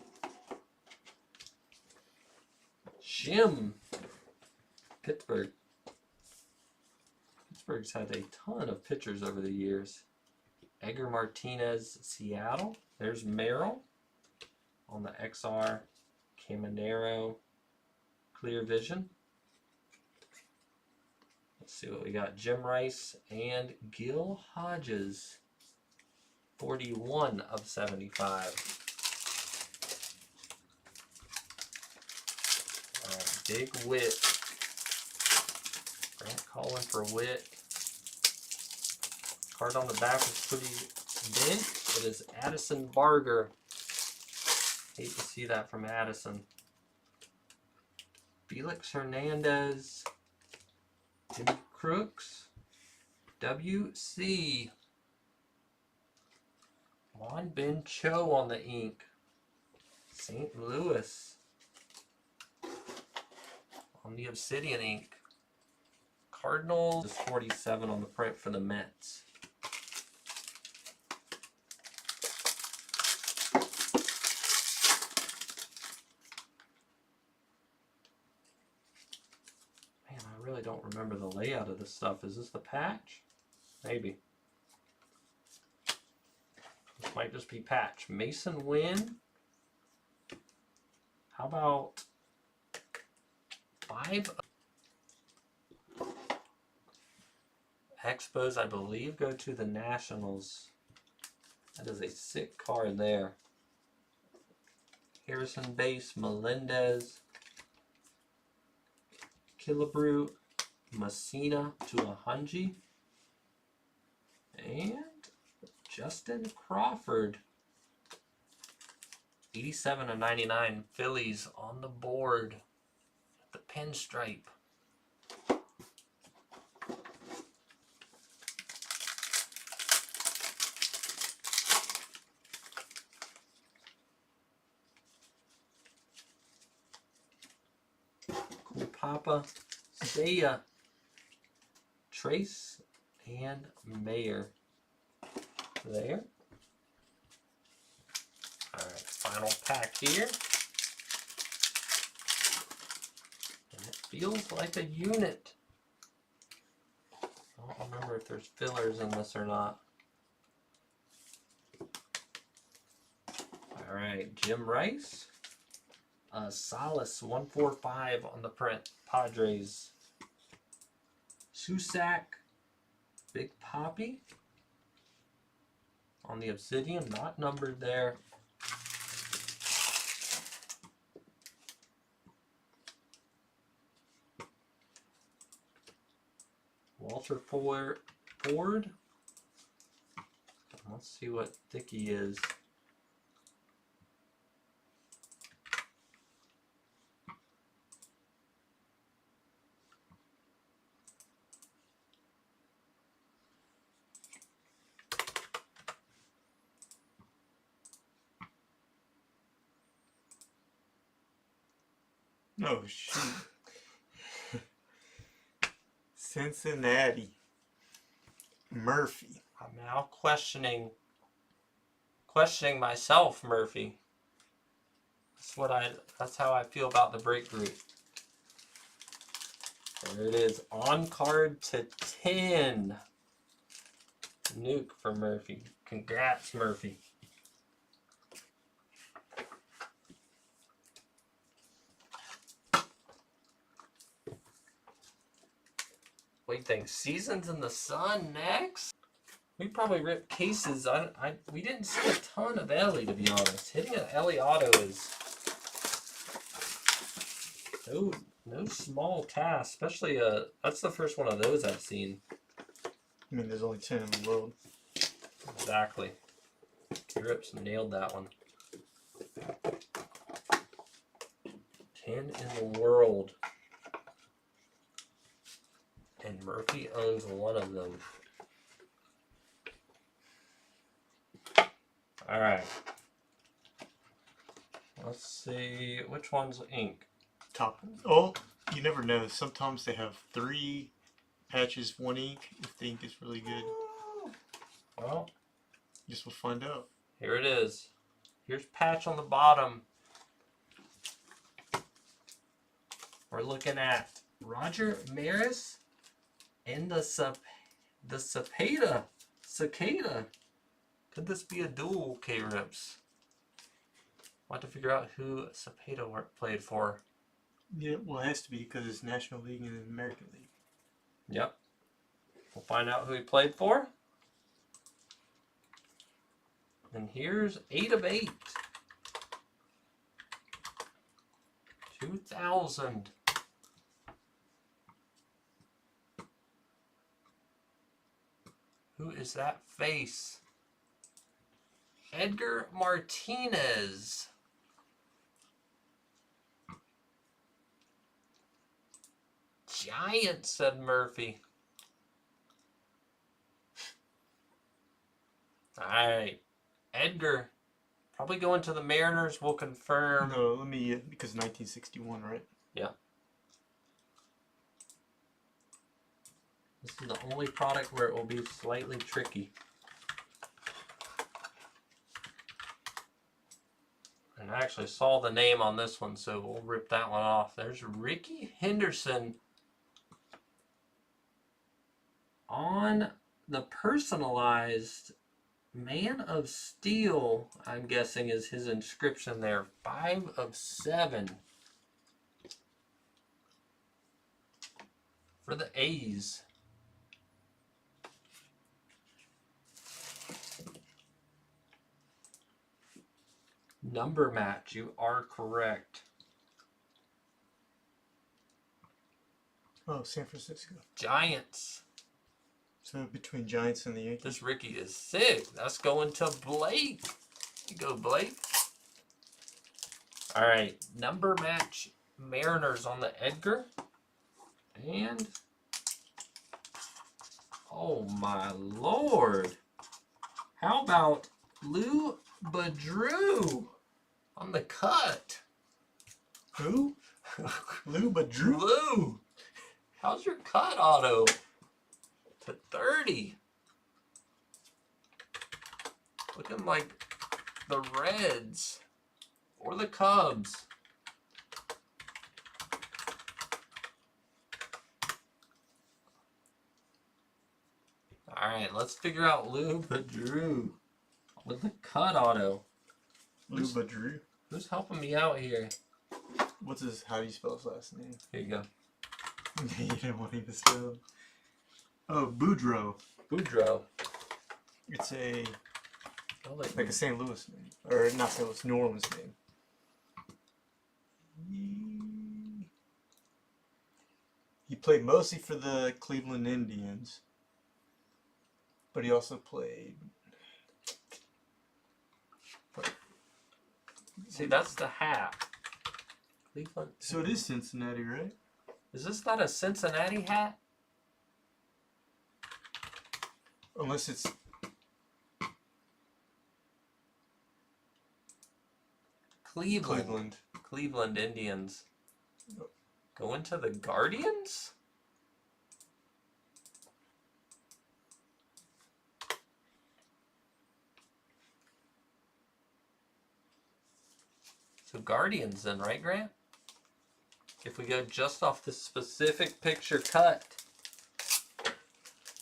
Jim. Pittsburgh. Pittsburgh's had a ton of pitchers over the years. Edgar Martinez, Seattle. There's Merrill on the XR. Caminero, Clear Vision. Let's see what we got. Jim Rice and Gil Hodges. 41/75. Big Wit. Grant calling for Wit. Card on the back is pretty bent. It is Addison Barger. Hate to see that from Addison. Felix Hernandez, Jimmy Crooks, WC, Juan Ben Cho on the ink, St. Louis, on the Obsidian ink, Cardinals, 47 on the print for the Mets. Man, I really don't remember the layout of this stuff. Is this the patch? Maybe. This might just be patch. Mason Wynn. How about 5? Expos, I believe, go to the Nationals. That is a sick card there. Harrison base, Melendez, Killebrew, Messina to a Hunji, and Justin Crawford. 87/99 Phillies on the board. The pinstripe. Cool Papa, Seiya, Trace, and Mayer. There. Alright, final pack here. And it feels like a unit. I don't remember if there's fillers in this or not. Alright, Jim Rice. Salas 145 on the print. Padres. Susac. Big Poppy. On the Obsidian, not numbered there. Walter Ford. Let's see what thick he is. Oh, shoot. Cincinnati. Murphy. I'm now questioning myself, Murphy. That's how I feel about the break group. There it is, on card to 10. Nuke for Murphy. Congrats, Murphy. What do you think? Seasons in the Sun next? We probably ripped cases. We didn't see a ton of Ellie, to be honest. Hitting an Ellie auto is no small task, especially that's the first one of those I've seen. I mean, there's only 10 in the world. Exactly. Rips nailed that one. 10 in the world. And Murphy owns one of them. Alright. Let's see. Which one's ink? Top. Oh, you never know. Sometimes they have 3 patches, 1 ink, if the ink is really good. Well, Guess we'll find out. here it is. Here's patch on the bottom. We're looking at Roger Maris and the Cicada. Could this be a dual K-Rips? We'll have to figure out who Cepeda played for. Yeah, well, it has to be because it's National League and American League. Yep. We'll find out who he played for. And here's 8 of 8. 2000. Who is that face? Edgar Martinez. Giants, said Murphy. All right. Edgar. Probably going to the Mariners. We'll confirm. No, let me, because 1961, right? This is the only product where it will be slightly tricky. And I actually saw the name on this one, so we'll rip that one off. There's Ricky Henderson on the personalized Man of Steel, I'm guessing is his inscription there. 5 of 7 for the A's. Number match, you are correct. Oh, San Francisco. Giants. So between Giants and the Yankees. This Ricky is sick. That's going to Blake. You go, Blake. All right, number match, Mariners on the Edgar. And, oh my Lord. How about Lou Badrew on the cut? Who? Lou Badrew? Lou, how's your cut auto? To 30. Looking like the Reds or the Cubs. All right, let's figure out Lou Badrew with the cut auto. Lou Badrew. Who's helping me out here? What's his, how do you spell his last name? Here you go. You didn't want me to spell. Oh, Boudreaux. Boudreaux. It's a, Oh, like a St. Louis name. Or not St. Louis, New Orleans name. He played mostly for the Cleveland Indians. But he also played. See, that's the hat. Cleveland. So it is Cincinnati, right? Is this not a Cincinnati hat? Unless it's. Cleveland. Cleveland Indians. Going to the Guardians? So Guardians then, right, Grant? If we go just off the specific picture cut.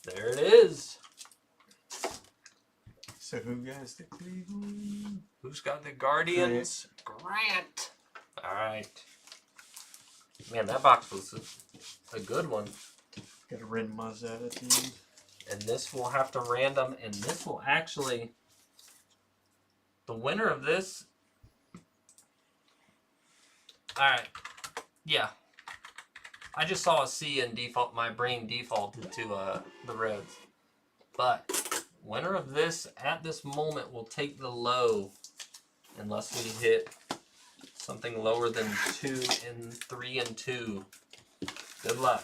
There it is. So who has the Cleveland? Who's got the Guardians? Grant. All right. Man, that box was a good one. Got a randomize that at the end. And this will have to random, and this will actually, the winner of this, all right, yeah. I just saw a C and default, my brain defaulted to the Reds. But winner of this at this moment will take the low unless we hit something lower than 2 and 3 and 2. Good luck.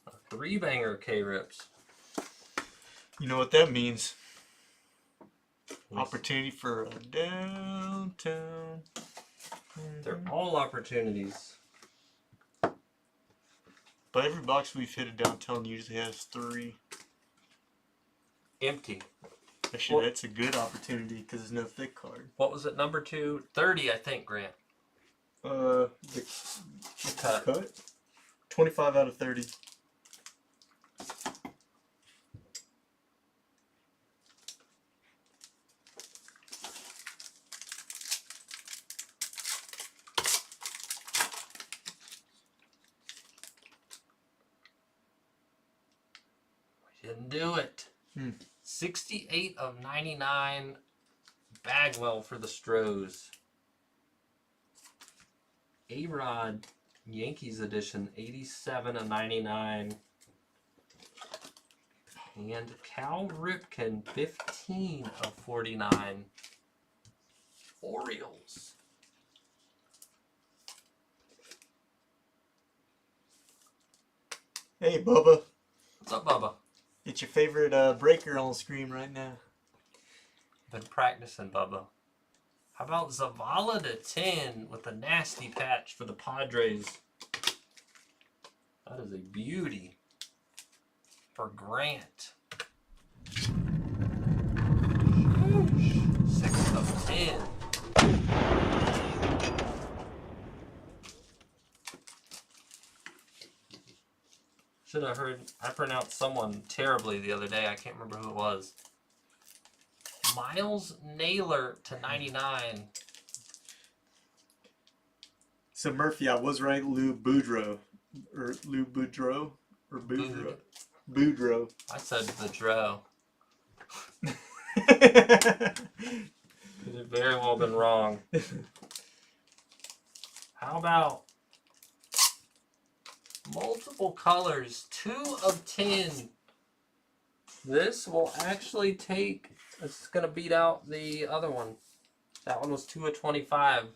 A 3-banger K-Rips. You know what that means? Opportunity for a downtown. They're all opportunities. But every box we've hit a downtown usually has 3. Empty. Actually, Well- that's a good opportunity because there's no thick card. What was it, number 2? 30, I think, Grant. The Cut. cut? 25 out of 30. Didn't do it. 68 of 99. Bagwell for the Stros. A-Rod Yankees edition, 87/99. And Cal Ripken, 15/49. Orioles. Hey, Bubba. What's up, Bubba? Get your favorite breaker on the screen right now. Been practicing, Bubba. How about Zavala /10 with a nasty patch for the Padres? That is a beauty for Grant. 6/10. Should have heard. I pronounced someone terribly the other day. I can't remember who it was. Miles Naylor /99. So Murphy, I was right. Lou Boudreau, or Lou Boudreau, or Boudreau. Boudreau. I said Boudreau. Could have very well been wrong. How about multiple colors, 2/10. This will actually take. It's gonna beat out the other one. That one was 2/25.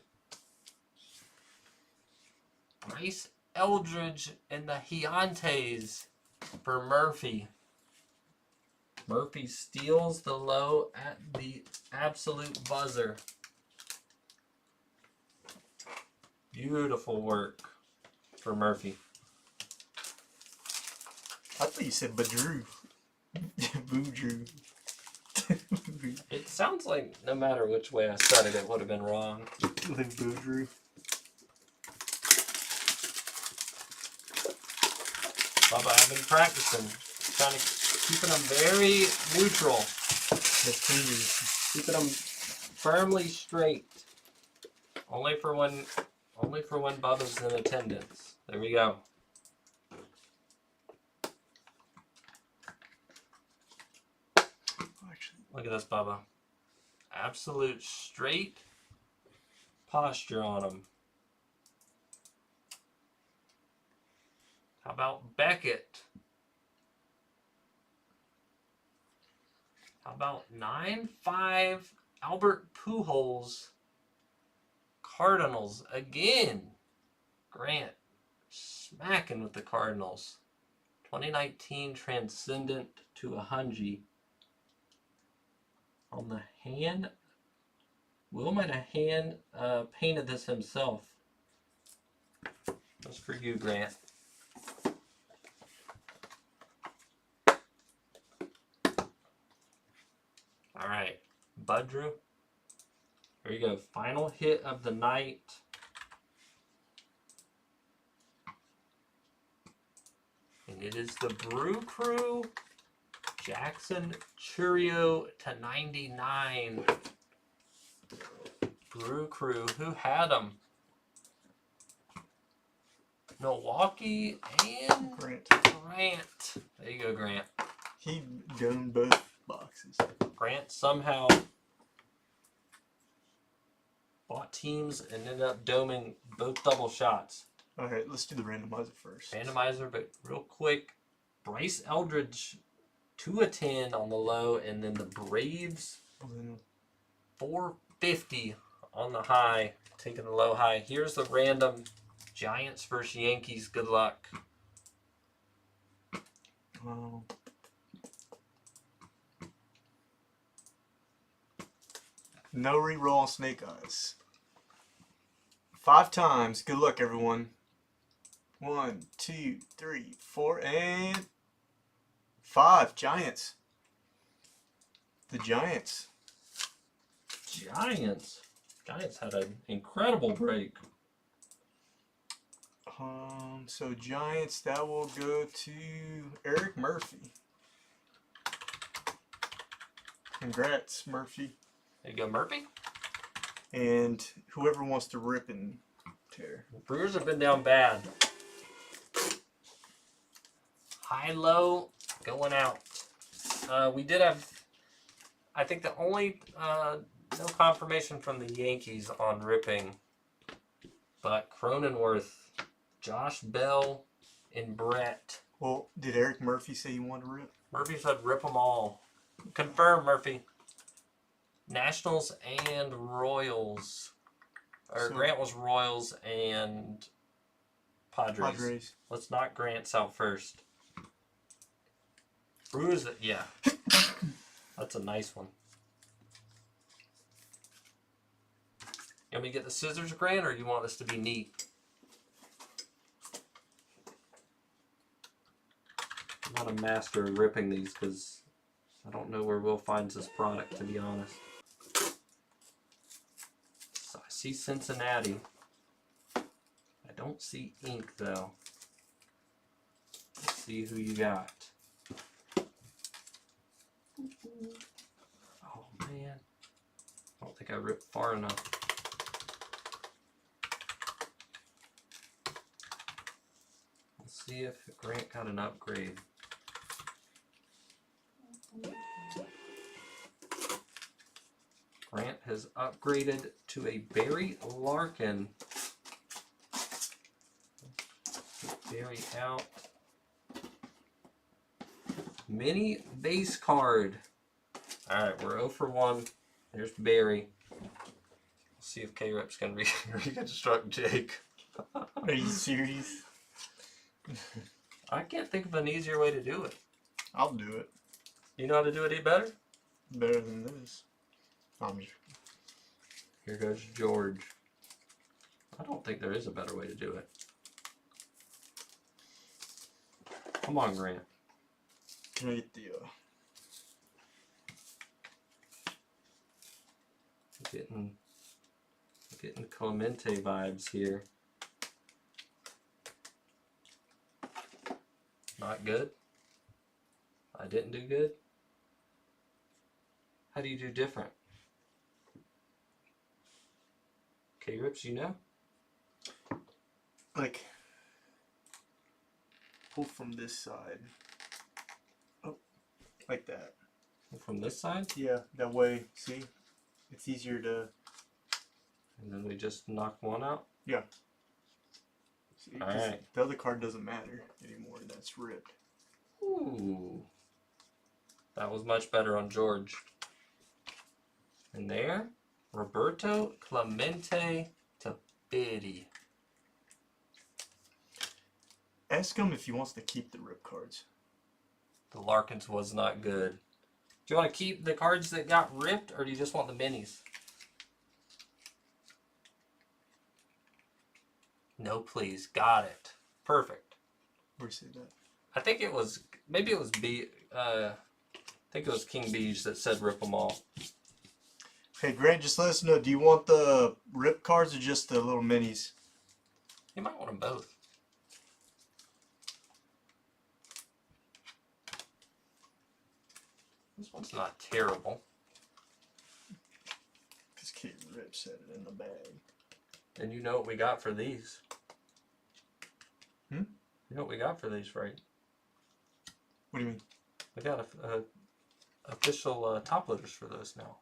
Bryce Eldridge and the Giantes for Murphy. Murphy steals the low at the absolute buzzer. Beautiful work for Murphy. I thought you said Boudreau. Boudreau. It sounds like no matter which way I said it, it would have been wrong. Lou Boudreau. Bubba, I've been practicing, trying to keeping them very neutral, The fingers. keeping them firmly straight. Only for when Bubba's in attendance. There we go. Actually, Look at this, Bubba. Absolute straight posture on them. How about Beckett? How about 9-5 Albert Pujols? Cardinals again. Grant smacking with the Cardinals. 2019 Transcendent to a Hungy. On the hand, Will might have hand painted this himself. That's for you, Grant. All right, Bud Drew. Here you go. Final hit of the night. And it is the Brew Crew Jackson Churio /99. Brew Crew. Who had them? Milwaukee and Grant. Grant. There you go, Grant. He domed both boxes. Grant somehow bought teams and ended up doming both double shots. All right, let's do the randomizer first. Randomizer, but real quick, Bryce Eldridge 2/10 on the low, and then the Braves 450 on the high, taking the low high. Here's the random Giants versus Yankees. Good luck. No reroll on Snake Eyes. 5 times. Good luck, everyone. 1, 2, 3, 4, and 5. Giants. The Giants. Giants. Giants had an incredible break. So Giants, that will go to Eric Murphy. Congrats, Murphy. There you go, Murphy. And whoever wants to rip and tear. Brewers have been down bad. High-low going out. We did have, I think the only, no confirmation from the Yankees on ripping, but Cronenworth Josh Bell and Brett. Well, did Eric Murphy say he wanted to rip? Murphy said rip them all. Confirm, Murphy. Nationals and Royals. Or So- Grant was Royals and Padres. Padres. Let's knock Grant's out first. Brewers, yeah. That's a nice one. You want me to get the scissors, Grant, or you want this to be neat? I'm not a master of ripping these because I don't know where Will finds this product, to be honest. So I see Cincinnati. I don't see ink, though. Let's see who you got. Oh, man. I don't think I ripped far enough. Let's see if Grant got an upgrade. Grant has upgraded to a Barry Larkin. Barry out. Mini base card. Alright, we're 0 for 1. There's Barry. Let's see if K-Rep's going to reconstruct Jake. Are you serious? I can't think of an easier way to do it. I'll do it. You know how to do it any better? Better than this. I'm just... Here goes George. I don't think there is a better way to do it. Come on, Grant. Can I get the, Getting Clemente vibes here. Not good. I didn't do good. How do you do different? K-Rips, you know? like, pull from this side. Oh, like that. From this side? Yeah, that way, see? It's easier to... And then we just knock one out? Yeah. See, 'cause Alright. the other card doesn't matter anymore. That's ripped. Ooh. That was much better on George. And there, Roberto Clemente to Biddy. Ask him if he wants to keep the rip cards. The Larkins was not good. Do you want to keep the cards that got ripped, or do you just want the minis? No, please. Got it. Perfect. Where'd you say that? I think it was, maybe it was I think it was King Beige that said rip them all. Hey, Grant, just let us know. Do you want the rip cards or just the little minis? You might want them both. This one's not terrible. Because Kid Rip said it in the bag. And you know what we got for these? Hmm? You know what we got for these, right? What do you mean? We got a official top loaders for those now.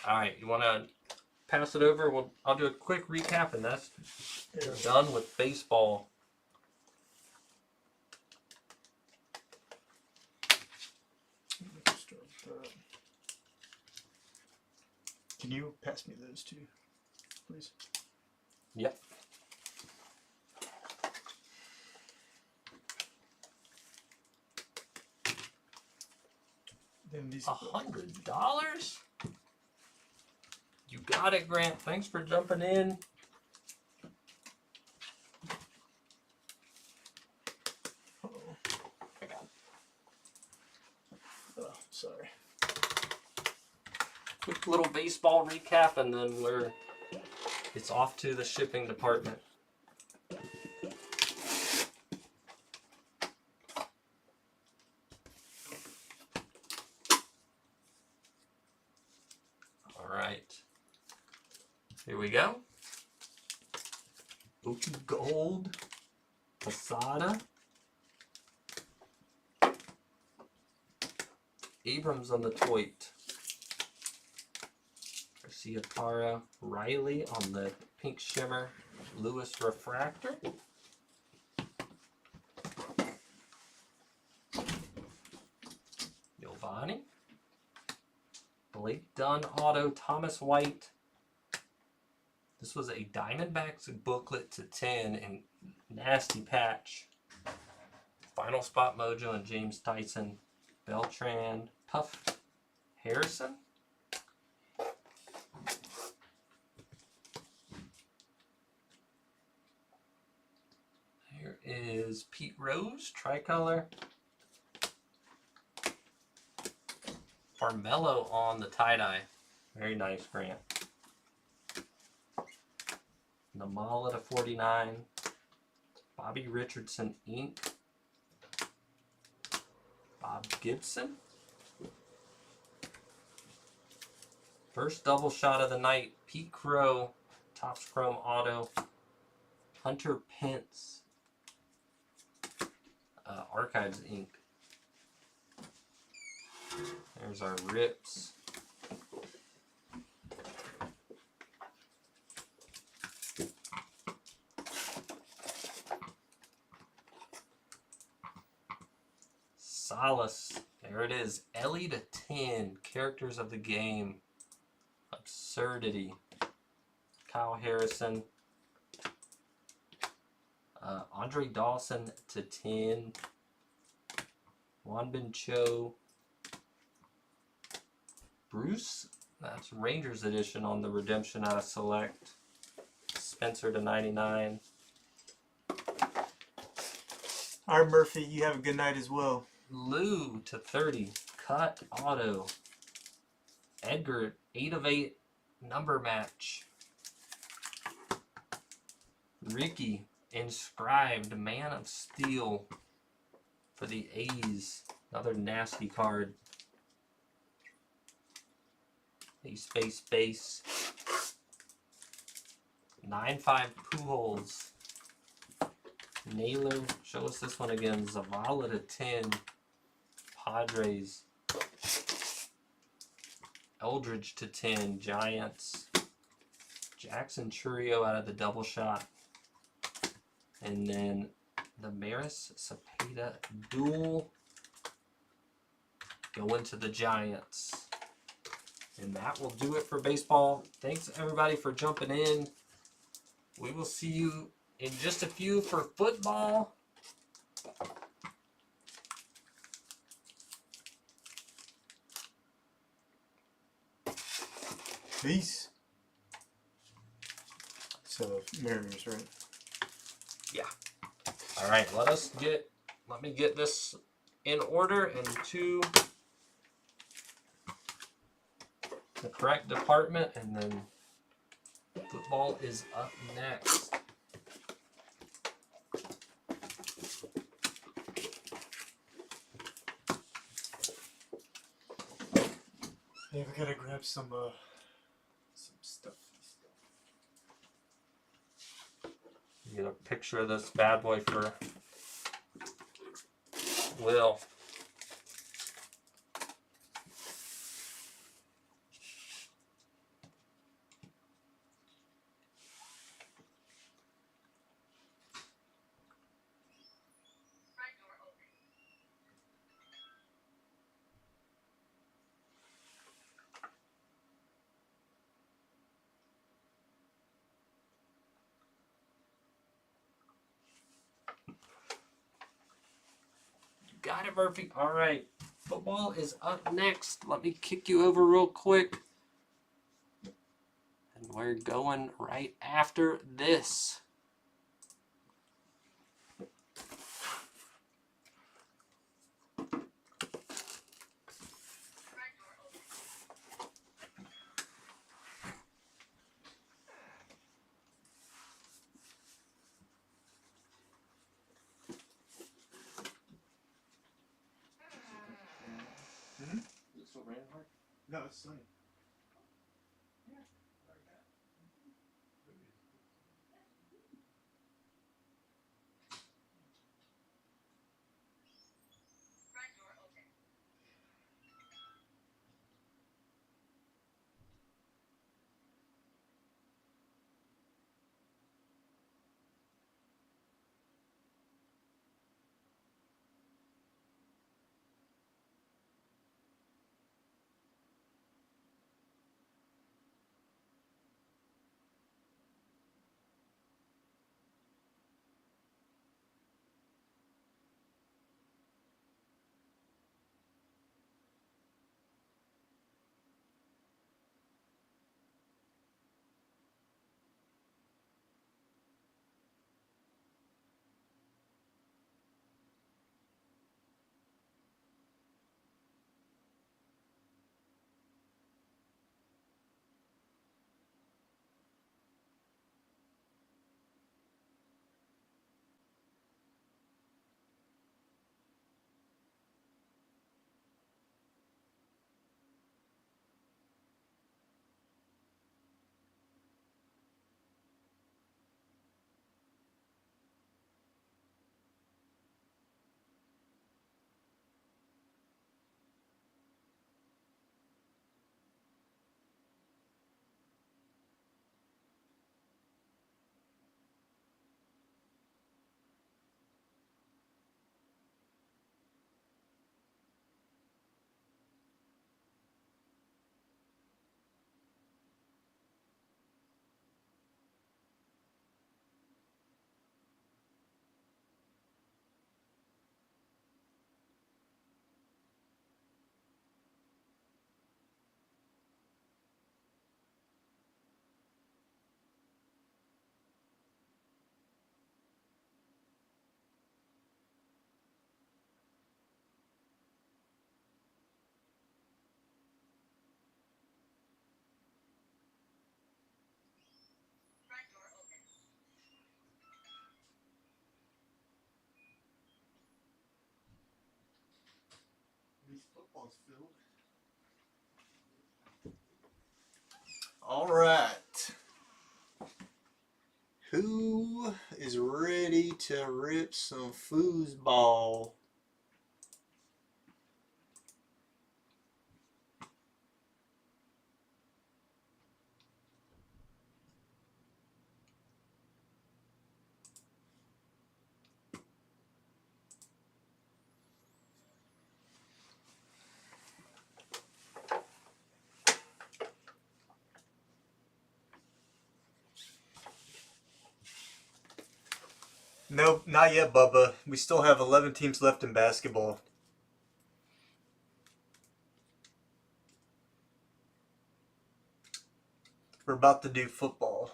All right, you want to pass it over? I'll do a quick recap, and that's done with baseball. Let's start with that. Can you pass me those two, please? Yep. Then these. $100? You got it, Grant. Thanks for jumping in. Oh, sorry. Quick little baseball recap, and then it's off to the shipping department. All right, here we go. Oki Gold, Posada, Abrams on the Toit. Ciatara Riley on the Pink Shimmer Lewis Refractor. Giovanni. Blake Dunn Auto Thomas White. This was a Diamondbacks booklet to 10 and nasty patch. Final Spot Mojo and James Tyson. Beltran Puff Harrison. Here is Pete Rose, tricolor. Carmelo on the tie-dye. Very nice, Grant. Namala to 49. Bobby Richardson ink. Bob Gibson. First double shot of the night. Pete Crow, Topps Chrome Auto. Hunter Pence. Archives ink. There's our rips. Solace. There it is. Ellie to 10. Characters of the game. Absurdity. Kyle Harrison. Andre Dawson to 10. Wanbin Cho. Bruce. That's Rangers edition on the redemption out of Select. Spencer to 99. All right, Murphy, you have a good night as well. Lou to 30. Cut auto. Edgar 8 of 8 number match. Ricky inscribed Man of Steel for the A's. Another nasty card. Space. 9-5 Pujols. Naylor, show us this one again. Zavala to 10. Padres. Eldridge to 10. Giants. Jackson Churio out of the double shot. And then the Maris Cepeda duel going to the Giants. And that will do it for baseball. Thanks everybody for jumping in. We will see you in just a few for football. Peace. So, Mariners, right? Yeah. All right, let me get this in order and to the correct department, and then football is up next. Yeah, we gotta grab some stuff. Get a picture of this bad boy for Will. Got it, Murphy. All right. Football is up next. Let me kick you over real quick. And we're going right after this. No, it's sunny. Football's filled. All right. Who is ready to rip some foosball? Nope, not yet, Bubba. We still have 11 teams left in basketball. We're about to do football.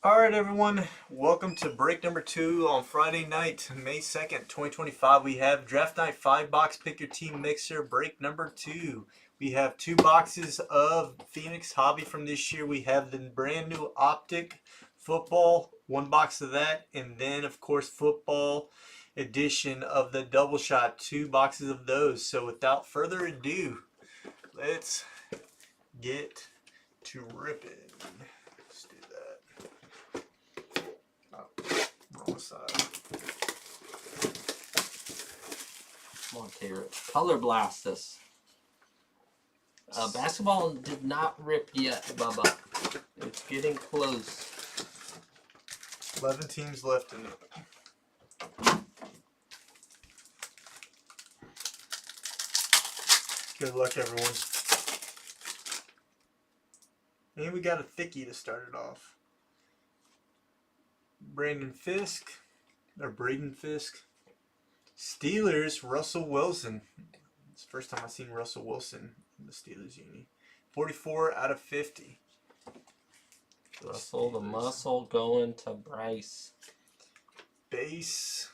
All right, everyone. Welcome to break number 2 on Friday night, May 2nd, 2025. We have Draft Night 5-box Pick Your Team Mixer, break number 2. We have 2 boxes of Phoenix Hobby from this year. We have the brand new Optic Football, 1 box of that, and then, of course, Football edition of the Double Shot, 2 boxes of those. So without further ado, let's get to ripping. Let's do that. Wrong side. Come on, K-Rip. Color blast us. Basketball did not rip yet, Bubba. It's getting close. 11 teams left in it. Good luck, everyone. And we got a thickie to start it off. Braden Fisk. Steelers, Russell Wilson. It's the first time I've seen Russell Wilson in the Steelers uni. 44 out of 50. Russell the muscle going to Bryce. Base.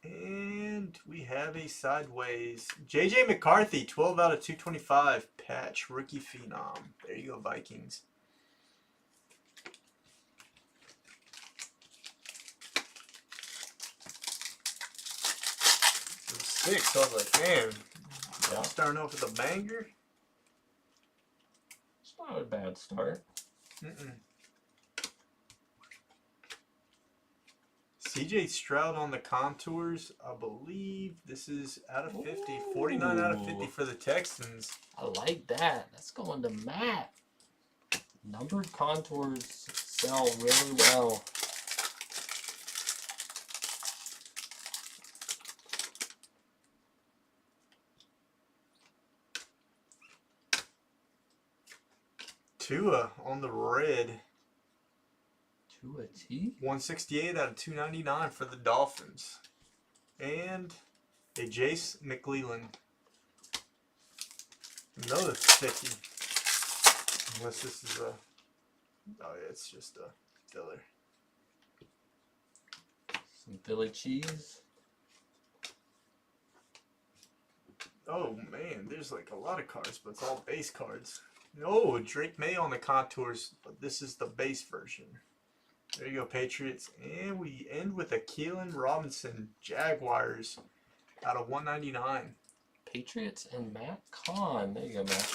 And we have a sideways. JJ McCarthy, 12 out of 225. Patch, rookie phenom. There you go, Vikings. It was 6. I was like, man, y'all starting off with a banger? It's not a bad start. CJ Stroud on the contours. I believe this is out of 50. 49 out of 50 for the Texans. I like that. That's going to Matt. Numbered contours sell really well. Tua on the red. To a T? 168 out of 299 for the Dolphins. And a Jace McClelland. Another thickie. Unless this is a... Oh yeah, it's just a filler. Some Philly cheese. Oh man, there's like a lot of cards, but it's all base cards. Oh, Drake May on the contours, but this is the base version. There you go, Patriots. And we end with a Keelan Robinson, Jaguars, out of 199. Patriots and Matt Kahn. There you go, Matt.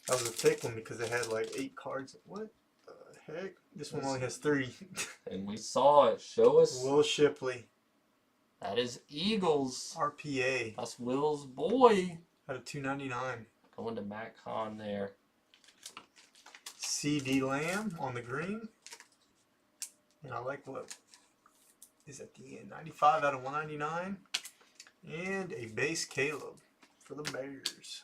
That was a thick one because it had like 8 cards. What the heck? This one only has 3. And we saw it. Show us. Will Shipley, That is Eagles. RPA, That's Will's boy. out of 299. Going to Matt Kahn there. CD Lamb on the green. And I like what is at the end. 95 out of 199. And a base Caleb for the Bears.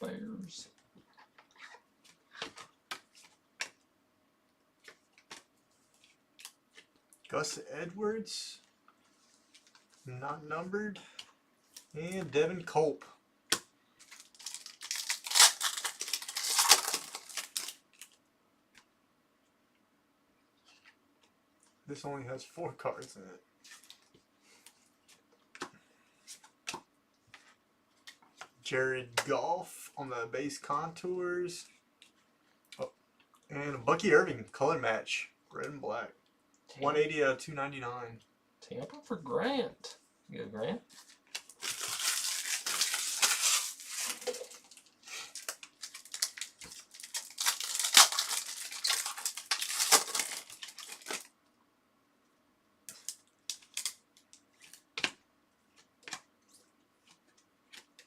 Bears. Gus Edwards, not numbered, and Devin Culp. This only has 4 cards in it. Jared Goff on the base contours. Oh, and a Bucky Irving color match, red and black. 180 out of 299. Tampa for Grant. You got Grant?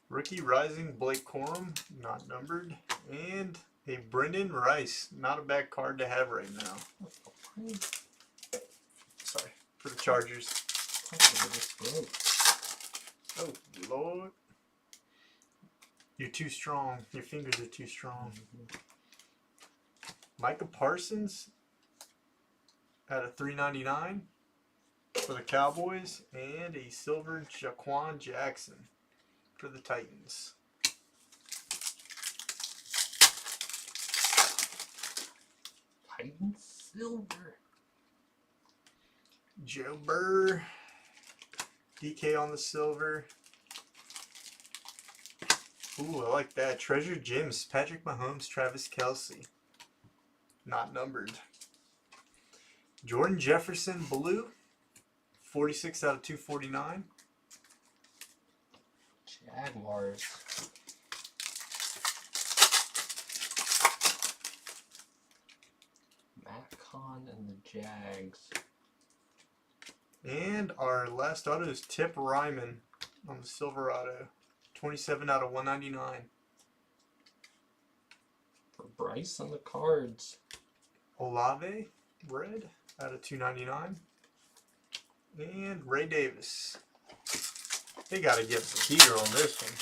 Rookie Rising Blake Corum, not numbered. And a Brendan Rice, not a bad card to have right now. Sorry, for the Chargers. Oh, Lord. You're too strong. Your fingers are too strong. Micah Parsons at a $3.99 for the Cowboys. And a silver Jaquan Jackson for the Titans. Titans silver. Joe Burr. DK on the silver. Ooh, I like that. Treasure Gems. Patrick Mahomes, Travis Kelce. Not numbered. Jordan Jefferson blue. 46 out of 249. Jaguars. Matt Kahn and the Jags. And our last auto is Tip Ryman on the Silverado. 27 out of 199. For Bryce on the Cards. Olave, red, out of 299. And Ray Davis. They got to give us a heater on this one.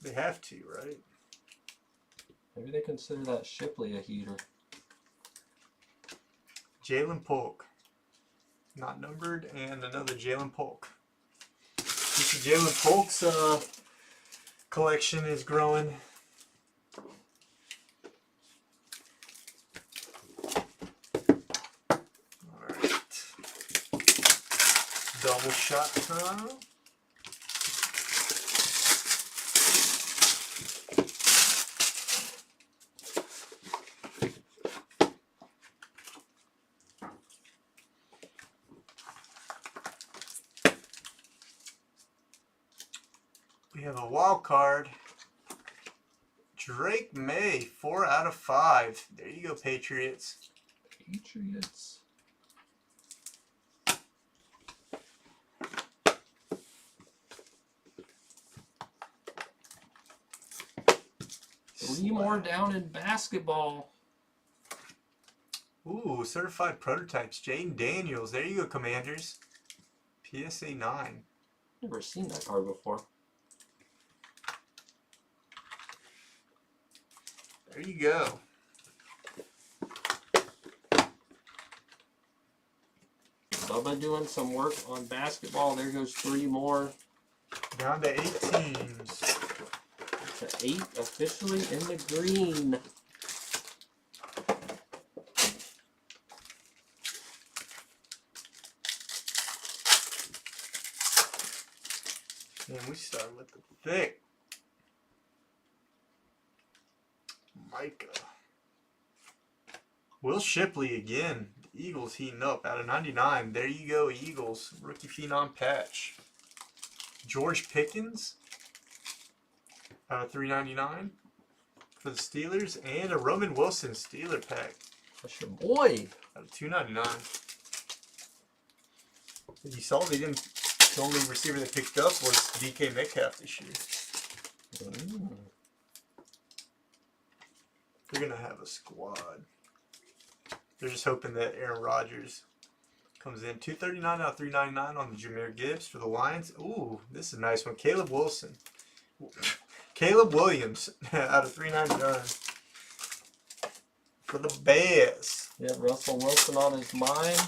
They have to, right? Maybe they consider that Shipley a heater. Jalen Polk. Not numbered, and another Jalen Polk. This is Jalen Polk's collection is growing. Alright. Double shot time. We have a wild card. Drake May, 4 out of 5. There you go, Patriots. Patriots. Three more down in basketball. Ooh, certified prototypes. Jaden Daniels. There you go, Commanders. PSA 9. Never seen that card before. There you go. Bubba doing some work on basketball. There goes 3 more. Down to 8 teams. To 8 officially in the green. And we start with the thick. Micah. Will Shipley again. The Eagles heating up out of 99. There you go, Eagles. Rookie Phenom patch. George Pickens out of 399 for the Steelers. And a Roman Wilson Steeler pack That's your boy. out of 299. You saw they didn't. The only receiver they picked up was DK Metcalf this year. They're going to have a squad. They're just hoping that Aaron Rodgers comes in. 239 out of 399 on the Jahmyr Gibbs for the Lions. Ooh, this is a nice one. Caleb Wilson. Caleb Williams out of 399 for the Bears. Yeah, Russell Wilson on his mind.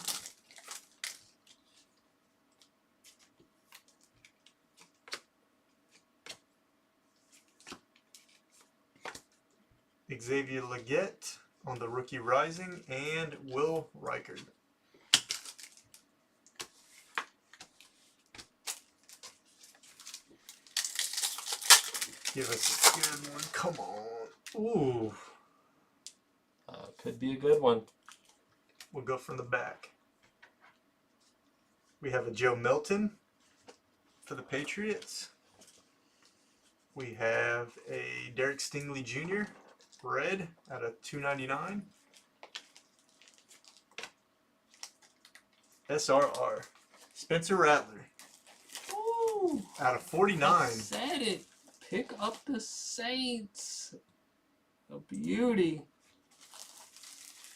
Xavier Legette on the rookie rising, and Will Reichard. Give us a good one. Come on. Ooh. Could be a good one. We'll go from the back. We have a Joe Milton for the Patriots. We have a Derek Stingley Jr. red out of 299. SRR. Spencer Rattler Ooh, out of I 49. said it. Pick up the Saints. A beauty.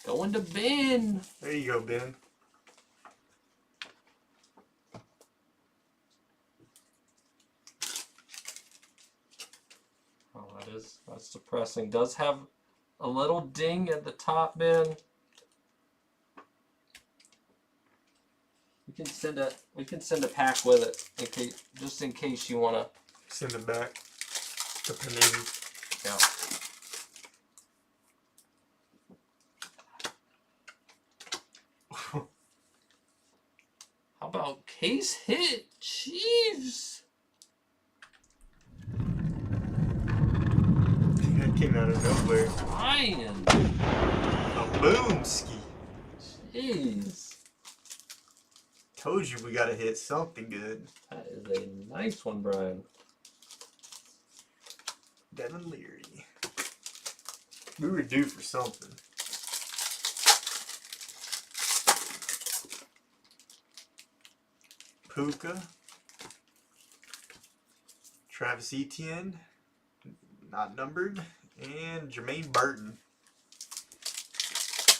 Going to Ben. There you go, Ben. Oh, that's depressing. Does have a little ding at the top, Ben. We can send a pack with it, just in case you wanna. Send it back to Panini. Yeah. How about case hit Chiefs? That came out of nowhere. Ryan. A boomski. Jeez. Told you we gotta hit something good. That is a nice one, Brian. Devin Leary. We were due for something. Puka. Travis Etienne. Not numbered. And Jermaine Burton.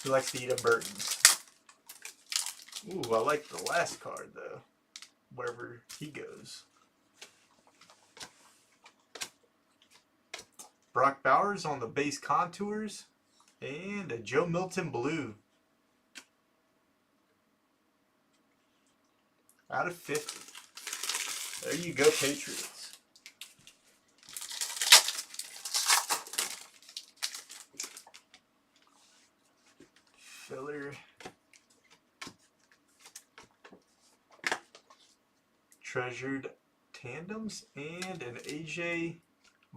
Who likes to eat at Burton's? Ooh, I like the last card though. Wherever he goes. Brock Bowers on the base contours. And a Joe Milton blue. Out of 50. There you go, Patriots. Filler. Treasured tandems and an AJ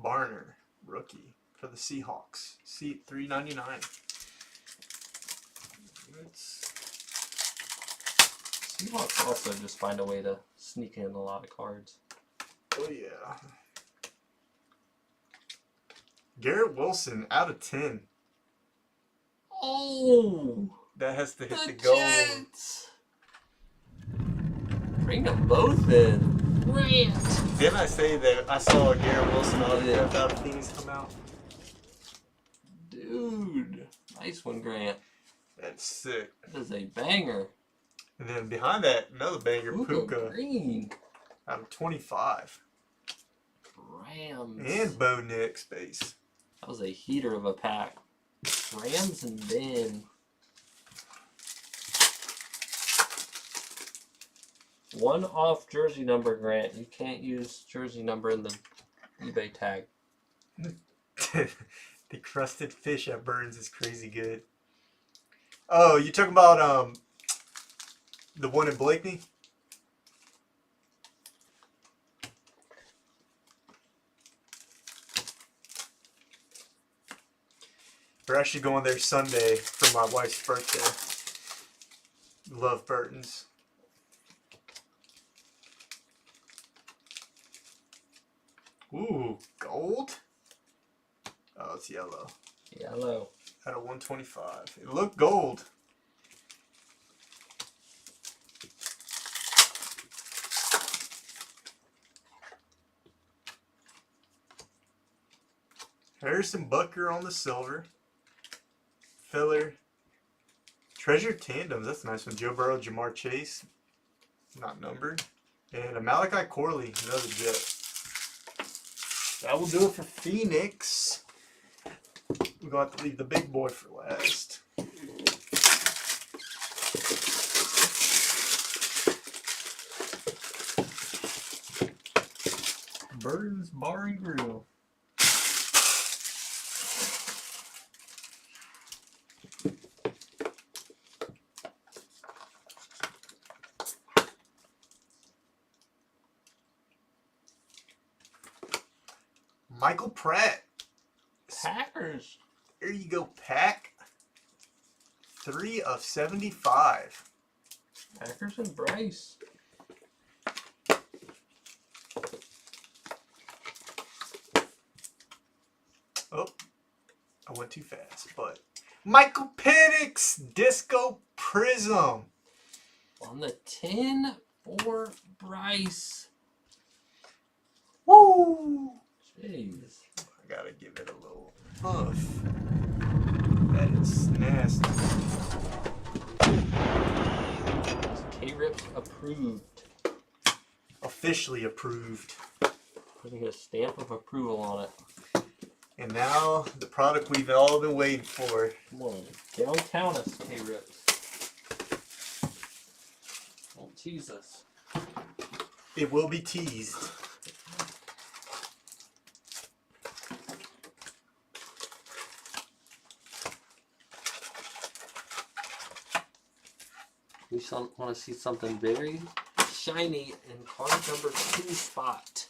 Barner rookie for the Seahawks. Seat $3.99. Seahawks also just find a way to sneak in a lot of cards. Oh yeah. Garrett Wilson out of 10. Oh, That has to hit the the goal. Jets. Bring them both in. Grant. Didn't I say that I saw a Garrett Wilson autograph out of Phoenix come out? Dude, nice one, Grant. That's sick. That is a banger. And then behind that, another banger, Puka Green. out of 25. Rams. And Bo Nix base. That was a heater of a pack. Rams and Ben. One off jersey number, Grant. You can't use jersey number in the eBay tag. The crusted fish at Burns is crazy good. Oh, you talking about the one in Blakeney? We're actually going there Sunday for my wife's birthday. Love Burton's. Ooh, gold? Oh, it's yellow. Yellow. Out of 125. It looked gold. Harrison Butker on the silver. Filler. Treasure Tandems. That's a nice one. Joe Burrow, Jamar Chase. Not numbered. And a Malachi Corley. Another Jet. That will do it for Phoenix. We're going to have to leave the big boy for last. Burns Bar and Grill. Michael Pratt. Packers. There you go, Pack. 3 of 75. Packers and Bryce. Oh, I went too fast, but Michael Penix Disco Prism. On the 10 for Bryce. Woo! Jeez. I gotta give it a little puff. That is nasty. K-Rips approved. Officially approved. Putting a stamp of approval on it. And now the product we've all been waiting for. Come on. Downtown us, K-Rips. Don't tease us. It will be teased. We want to see something very shiny in card number 2 spot.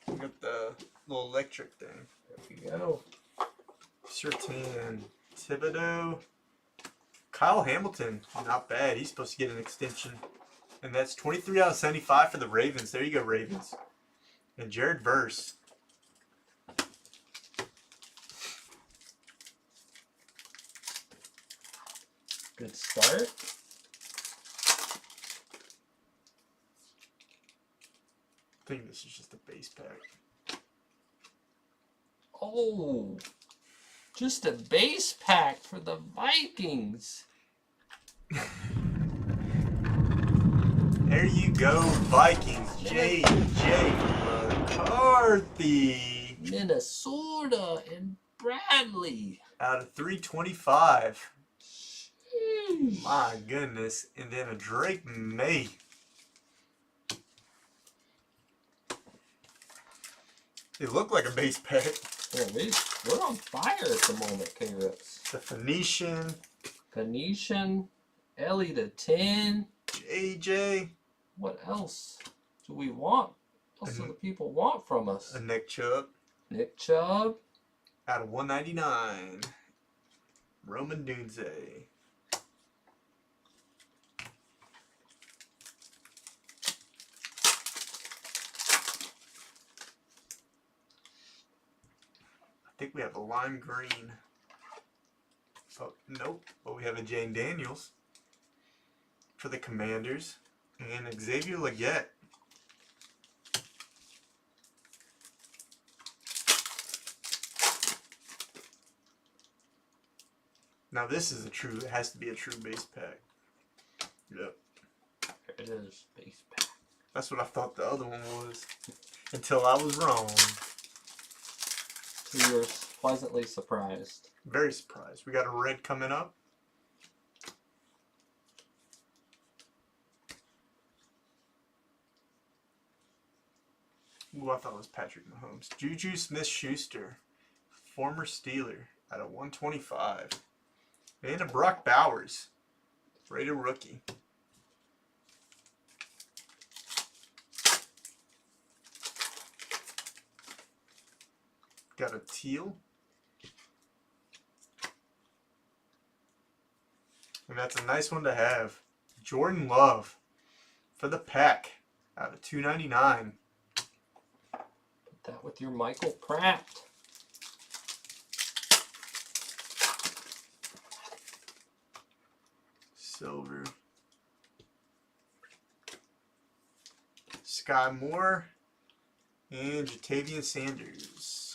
We got the little electric thing. There we go. Surtain, Thibodeau, Kyle Hamilton. Not bad. He's supposed to get an extension. And that's 23 out of 75 for the Ravens. There you go, Ravens. And Jared Verse. Good start. I think this is just a base pack. Oh, just a base pack for the Vikings. There you go, Vikings. J.J. McCarthy. Minnesota and Bradley. Out of 325. Sheesh. My goodness. And then a Drake May. It looked like a base pack. Yeah, we're on fire at the moment, K-Rips. The Phoenician. Phoenician, Ellie to 10. JJ. What else do we want? What else do the people want from us? A Nick Chubb. Nick Chubb. Out of 199. Roman Dunze. I think we have a lime green. Oh, nope. But we have a Jane Daniels for the Commanders. And Xavier Leggett. Now this is a true, it has to be a true base pack. Yep. There it is, base pack. That's what I thought the other one was. Until I was wrong. So you're pleasantly surprised. Very surprised. We got a red coming up. Ooh, I thought it was Patrick Mahomes. Juju Smith-Schuster, former Steeler, out of 125. And a Brock Bowers, rated rookie. Got a teal. And that's a nice one to have. Jordan Love for the pack out of 299. Put that with your Michael Pratt. Silver. Sky Moore and Jatavian Sanders.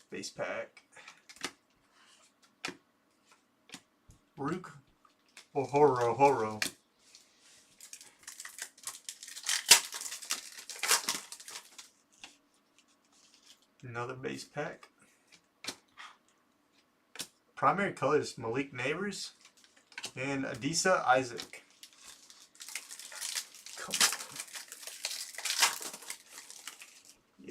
Base pack. Rook Horo. Another base pack. Primary colors Malik Neighbors and Adisa Isaac. Come on.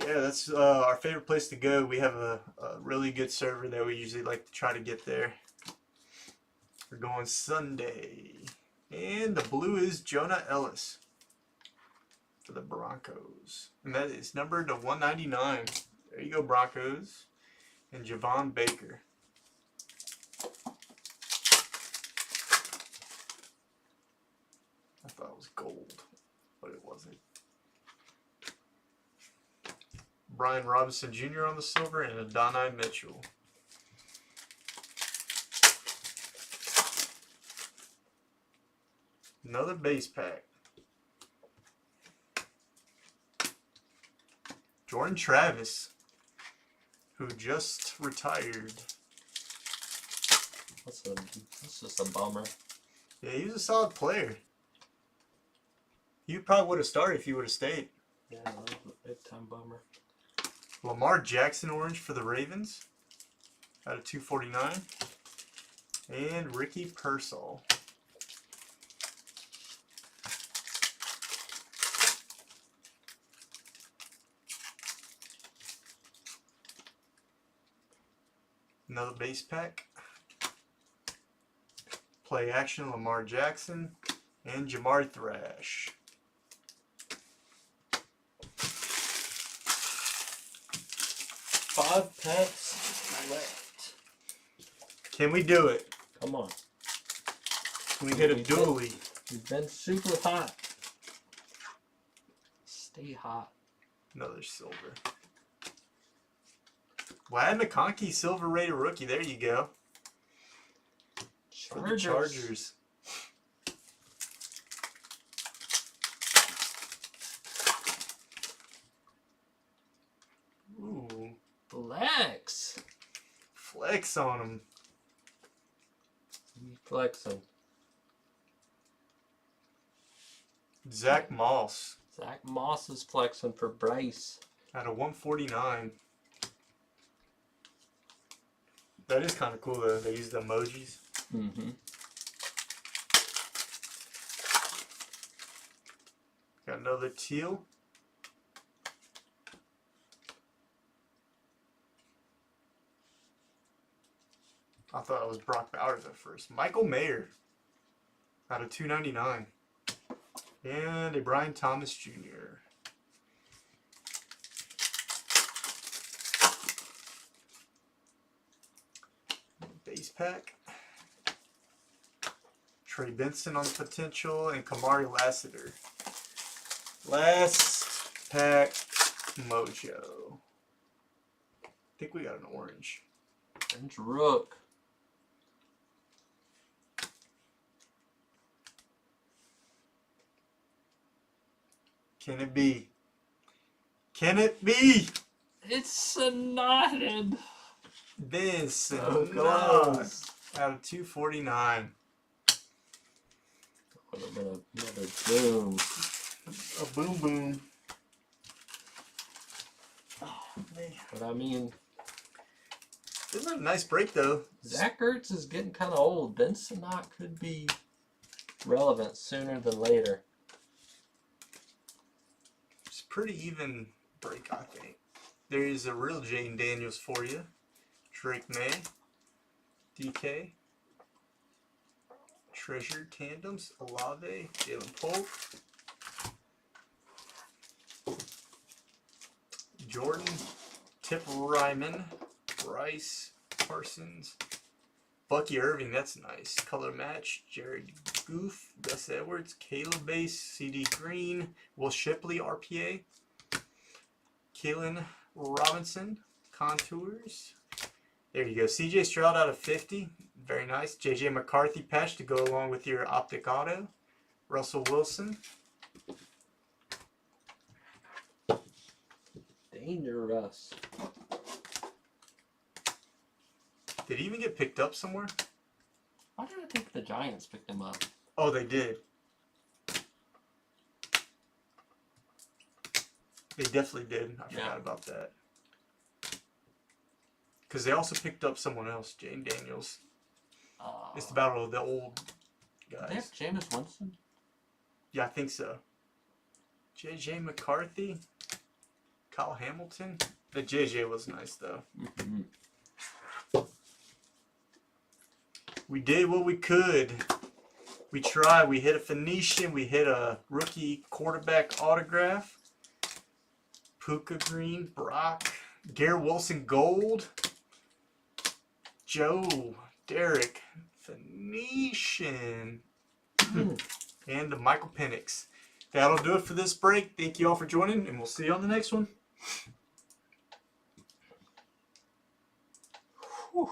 Yeah, that's our favorite place to go. We have a really good server that we usually like to try to get there. We're going Sunday. And the blue is Jonah Ellis for the Broncos. And that is numbered to 199. There you go, Broncos. And Javon Baker. I thought it was gold, but it wasn't. Brian Robinson Jr. on the silver and Adonai Mitchell. Another base pack. Jordan Travis, who just retired. That's just a bummer. Yeah, he was a solid player. You probably would have started if you would have stayed. Yeah, that was a big time bummer. Lamar Jackson orange for the Ravens out of 249. And Ricky Pearsall. Another base pack. Play action Lamar Jackson and Jamari Thrash. Five packs left. Can we do it? Come on. Can we hit a We did. dually? You've been super hot. Stay hot. Another silver. Vlad McConkey, silver rated rookie. There you go. For the Chargers. Ooh, Flex. flex on him. Flexing. Zach Moss Zach Moss is flexing for Bryce. out of 149. That is kind of cool though. They use the emojis. Mm-hmm. Got another teal. I thought it was Brock Bowers at first. Michael Mayer out of 299. And a Brian Thomas Jr. Base pack. Trey Benson on the potential and Kamari Lassiter. Last pack mojo. I think we got an orange. And Rook. Can it be? Can it be? It's a knotted. This So not close. out of 249. Would have been another boom. A boom boom. Oh man. But I mean, Isn't that a nice break though? Zach Ertz is getting kind of old. Ben Sinnott could be relevant sooner than later. It's a pretty even break, I think. There is a real Jane Daniels for you. Drake May. DK. Treasure Tandems. Olave. Jalen Polk. Jordan. Tip Ryman. Bryce. Parsons. Bucky Irving, that's nice. Color match. Jared Goof. Gus Edwards. Caleb Base. CD Green. Will Shipley, RPA. Kalen Robinson. Contours. There you go. CJ Stroud out of 50. Very nice. JJ McCarthy patch to go along with your Optic Auto. Russell Wilson. Dangerous. Did he even get picked up somewhere? Why did I think the Giants picked him up? Oh, they did. They definitely did. I forgot about that. Because they also picked up someone else, Jane Daniels. It's the battle of the old They guys. have Jameis Winston? Yeah, I think so. J.J. McCarthy, Kyle Hamilton. The J.J. was nice, though. Mm-hmm. We did what we could. We tried. We hit a Phoenician. We hit a rookie quarterback autograph. Puka Green, Brock, Garrett Wilson Gold, Joe, Derek, Phoenician, and Michael Penix. That'll do it for this break. Thank you all for joining, and we'll see you on the next one. Whew.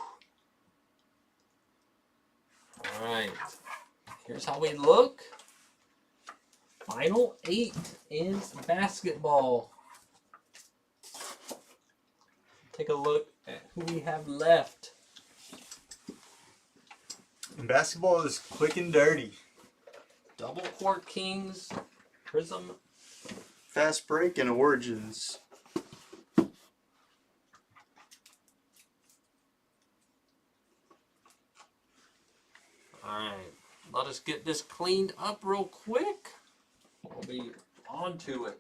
Alright. Here's how we look. Final 8 in basketball. Take a look at who we have left. And basketball is quick and dirty. Double Court Kings, Prism. Fast break and Origins. Alright. Let us get this cleaned up real quick. We'll be on to it.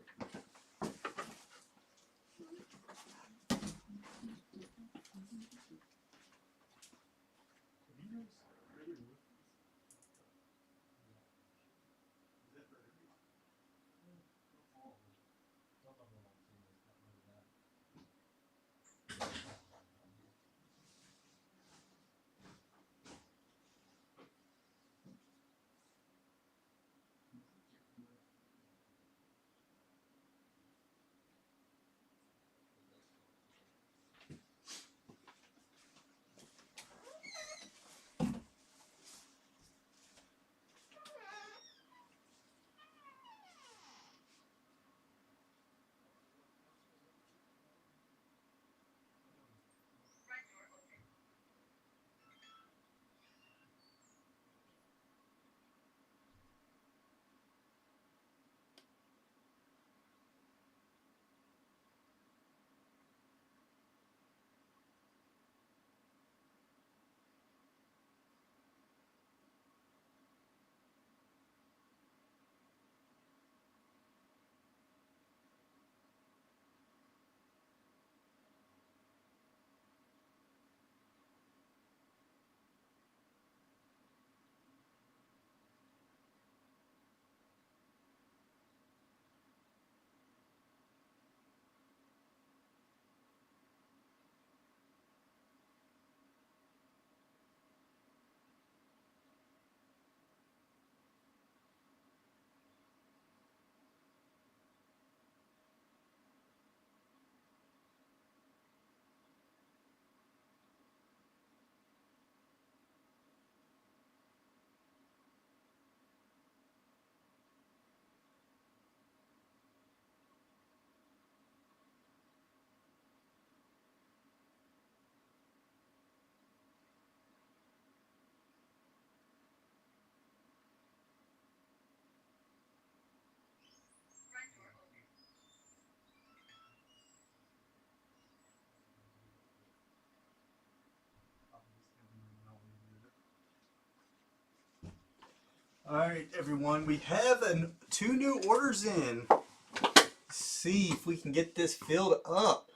All right, everyone. We have 2 new orders in. Let's see if we can get this filled up.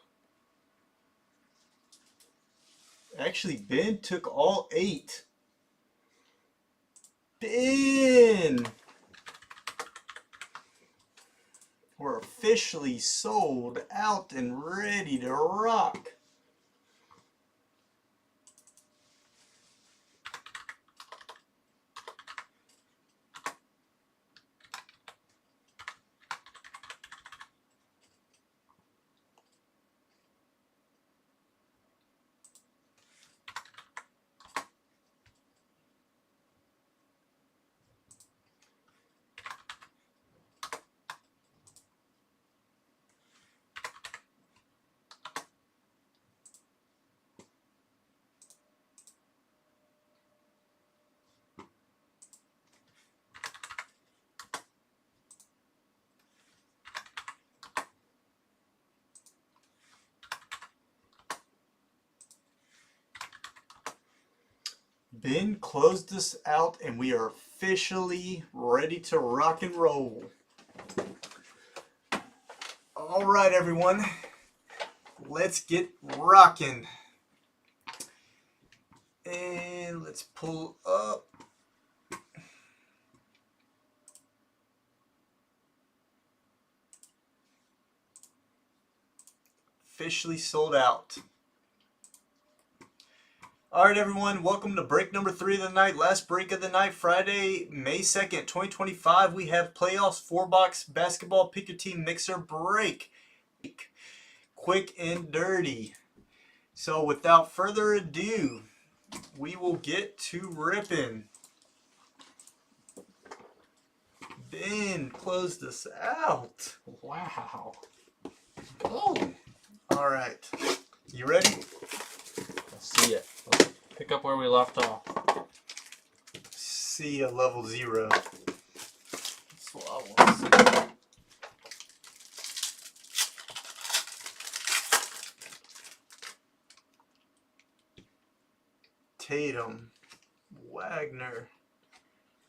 Actually, Ben took all 8. Ben! We're officially sold out and ready to rock. Ben closed us out, and we are officially ready to rock and roll. All right, everyone. Let's get rocking. And let's pull up. Officially sold out. All right, everyone. Welcome to break number 3 of the night. Last break of the night, Friday, May 2nd, 2025. We have playoffs, 4-box basketball, pick your team mixer break. Quick and dirty. So without further ado, we will get to ripping. Ben closed us out. Wow. Oh, All right. You ready? Let's see it. Let's pick up where we left off. See a level 0. that's what I want to see. Tatum. Wagner.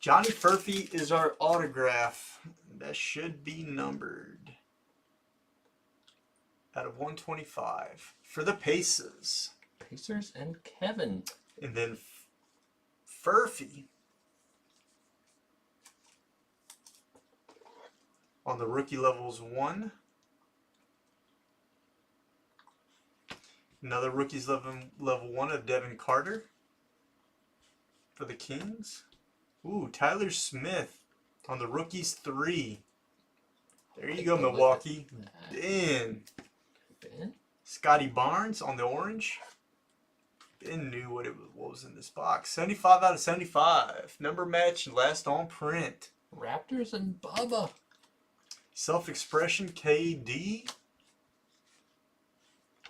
Johnny Furphy is our autograph. That should be numbered. Out of 125. For the Pacers. Pacers and Kevin. And then Furphy. On the rookie levels 1. Another rookies level 1 of Devin Carter. For the Kings. Ooh, Tyler Smith on the rookies 3. There you go, Milwaukee. Ben. Ben? Scotty Barnes on the orange. Ben knew what was in this box. 75 out of 75. Number match, last on print. Raptors and Bubba. Self-expression, KD.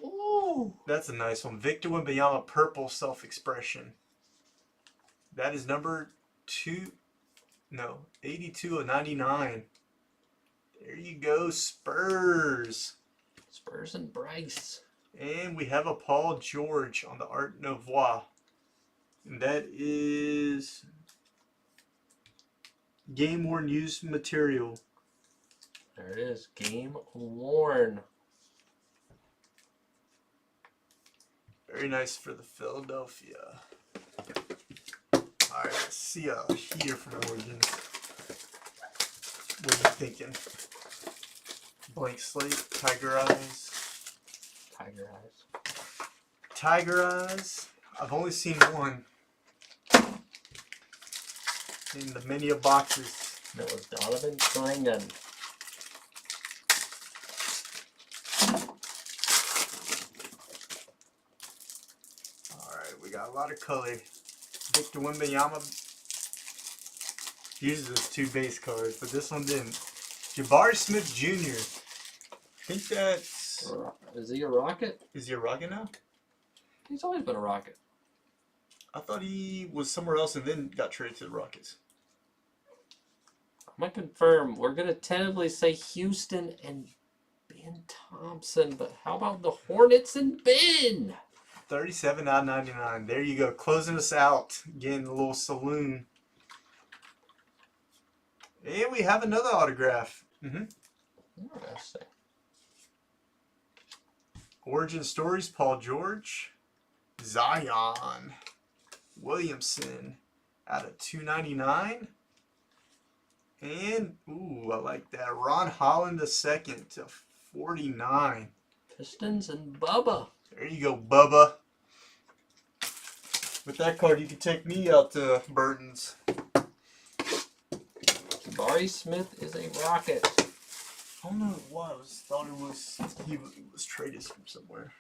Ooh, that's a nice one. Victor Wembanyama, purple self-expression. That is number 82 of 99. There you go, Spurs. Spurs and Bryce. And we have a Paul George on the Art Nouveau. And that is game worn used material. There it is. Game worn. Very nice for the Philadelphia. Alright, let's see a here from Origins. What are you thinking? Blank slate, Tiger Eyes. Tiger Eyes. Tiger Eyes. I've only seen one in the many of boxes. That was Donovan Clingan. Alright, we got a lot of color. Victor Wembanyama uses those 2 base cards, but this one didn't. Jabari Smith Jr. I think that's... Is he a Rocket? Is he a Rocket now? He's always been a Rocket. I thought he was somewhere else and then got traded to the Rockets. I'm going to confirm. We're going to tentatively say Houston and Ben Thompson, but how about the Hornets and Ben? 37 out of 99. There you go. Closing us out. Getting a little saloon. And we have another autograph. Interesting. Origin Stories, Paul George. Zion Williamson out of 299. And, ooh, I like that. Ron Holland II to 49. Pistons and Bubba. There you go, Bubba. With that card, you can take me out to Burton's. Jabari Smith is a Rocket. I don't know why. I thought he was traded from somewhere.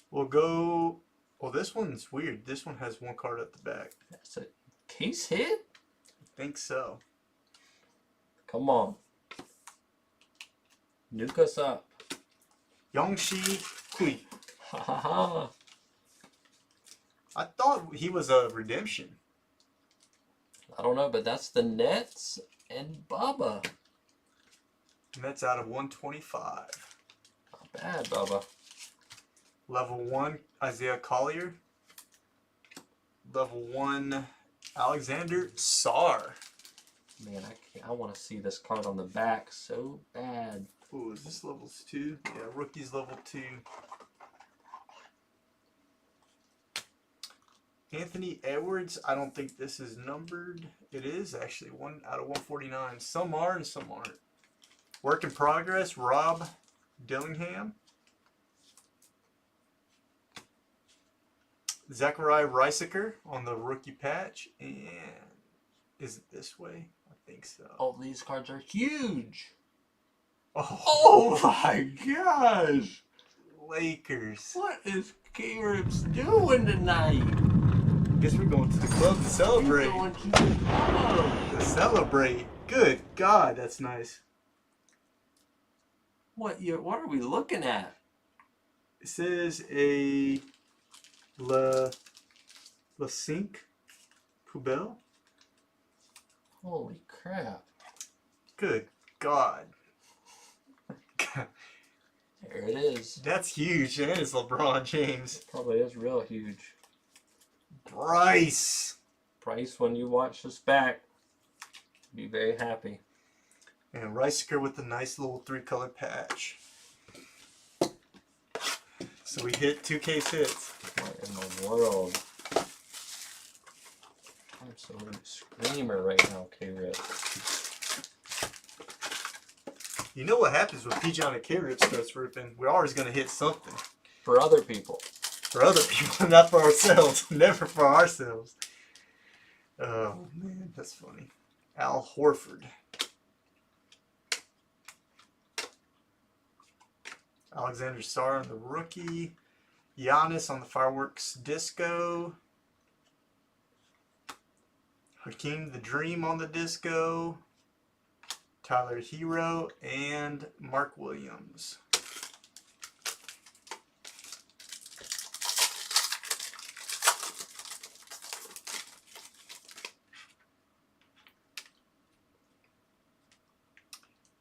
We'll go. Well, this one's weird. This one has 1 card at the back. That's a case hit? I think so. Come on. Nuke us up. Yongshi Kui. Ha ha ha. I thought he was a redemption. I don't know, but that's the Nets and Bubba. And that's out of 125. Not bad, Bubba. Level 1, Isaiah Collier. Level 1, Alexander Sarr. Man, I want to see this card on the back so bad. Ooh, is this levels 2? Yeah, rookies level 2. Anthony Edwards, I don't think this is numbered. It is actually 1 out of 149. Some are and some aren't. Work in progress, Rob Dillingham. Zachariah Reisiker on the rookie patch. And is it this way? I think so. Oh, these cards are huge. Oh, my gosh. Lakers. What is K-Rips doing tonight? Guess we're going to the club to celebrate. We're going to the club. To celebrate. Good God, that's nice. What are we looking at? It says a Le Cinq Poubelle. Holy crap. Good God. There it is. That's huge, and it's LeBron James. Probably is real huge. Bryce. Price, when you watch this back, be very happy. And Reisiker with a nice little 3-color patch. So we hit 2 case hits. What in the world? Absolute screamer right now, K-Rip. You know what happens when P-John and K-Rip starts ripping? We're always going to hit something. For other people. For other people, not for ourselves. Never for ourselves. Oh, man, that's funny. Al Horford. Alexander Sarr on the rookie. Giannis on the fireworks disco. Hakeem the Dream on the disco. Tyler Hero and Mark Williams.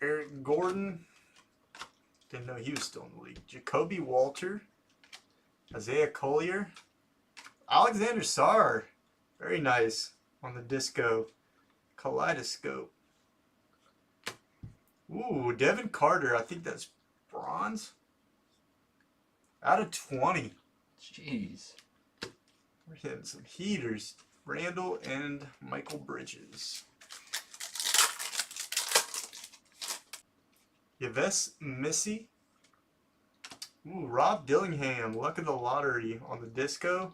Eric Gordon. Didn't know he was still in the league. Jacoby Walter. Isaiah Collier. Alexander Sarr. Very nice on the disco. Kaleidoscope. Ooh, Devin Carter. I think that's bronze. Out of 20. Jeez. We're hitting some heaters. Randall and Michael Bridges. Yves Missy. Ooh, Rob Dillingham. Luck of the lottery on the disco.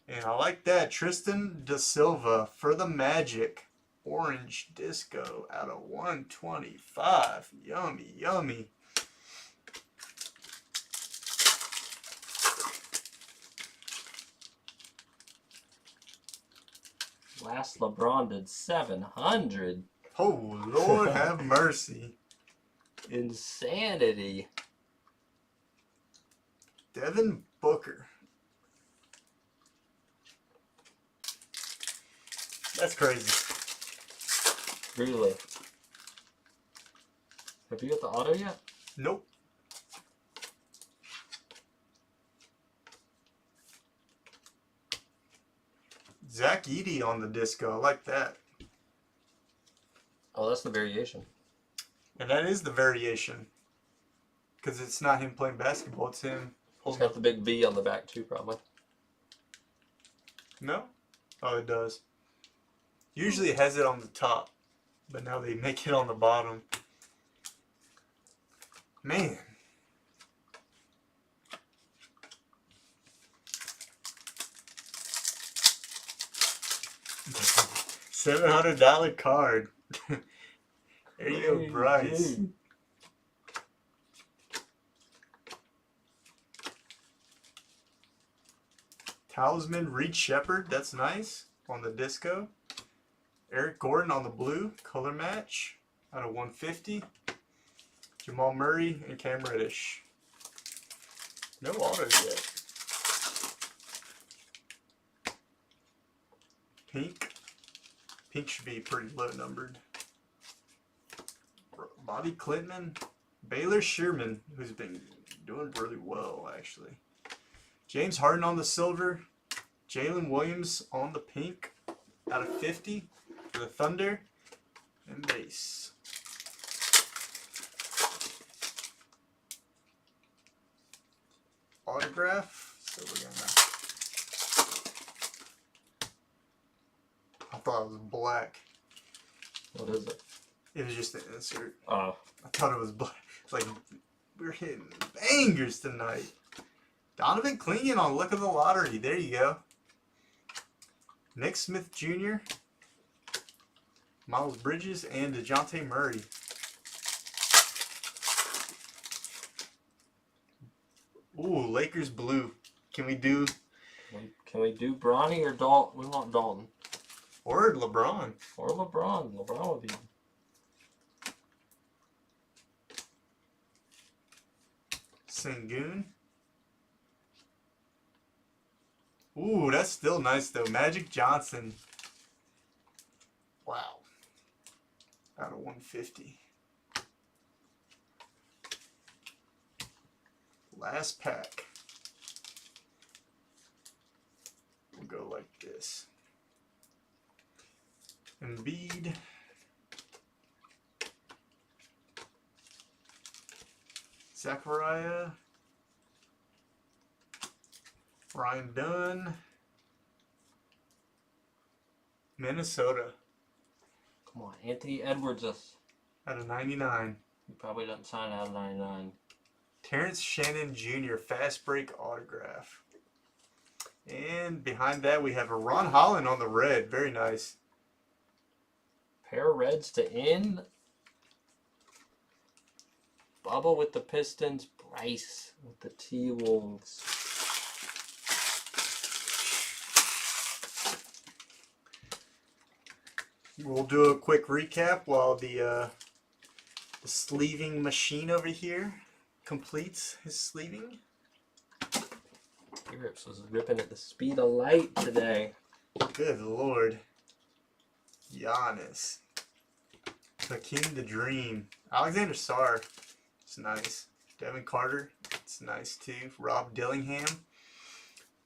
And I like that. Tristan Da Silva for the Magic. Orange disco out of 125. Yummy, yummy. Last LeBron did 700. Oh, Lord have mercy. Insanity. Devin Booker. That's crazy. Really. Have you got the auto yet? Nope. Zach Edey on the disco. I like that. Oh, that's the variation. And that is the variation. Because it's not him playing basketball, it's him It's holding got the big V on the back too, probably. No? Oh, it does. Usually it has it on the top. But now they make it on the bottom. Man. $700 card. There you go, Bryce. Dude. Talisman, Reed Shepard, that's nice on the disco. Eric Gordon on the blue, color match out of 150. Jamal Murray and Cam Reddish. No autos yet. Pink. Pink should be pretty low numbered. Bobby Klintman, Baylor Sherman, who's been doing really well actually. James Harden on the silver, Jalen Williams on the pink, out of 50 for the Thunder, and base. Autograph. So we're gonna. I thought it was black. What is it? It was just an insert. Oh, I thought it was black. It's like we're hitting bangers tonight. Donovan Clingan on Luck of the Lottery. There you go. Nick Smith Jr., Miles Bridges, and DeJounte Murray. Ooh, Lakers blue. Can we do can we do Bronny or Dalton? We want Dalton or LeBron? or LeBron. LeBron would be. Sengun. Ooh, that's still nice though. Magic Johnson. Wow. Out of 150. Last pack. We'll go like this. Embiid. Zachariah. Ryan Dunn. Minnesota. Come on, Anthony Edwards. Out of 99. He probably doesn't sign out of 99. Terrence Shannon Jr. fast break autograph. And behind that we have a Ron Holland on the red. Very nice. Pair of Reds to end. Bubba with the Pistons. Bryce with the T-Wolves. We'll do a quick recap while the sleeving machine over here completes his sleeving. Grips was ripping at the speed of light today. Good lord. Giannis. Hakeem the Dream. Alexander Sarr. It's nice. Devin Carter. It's nice too. Rob Dillingham.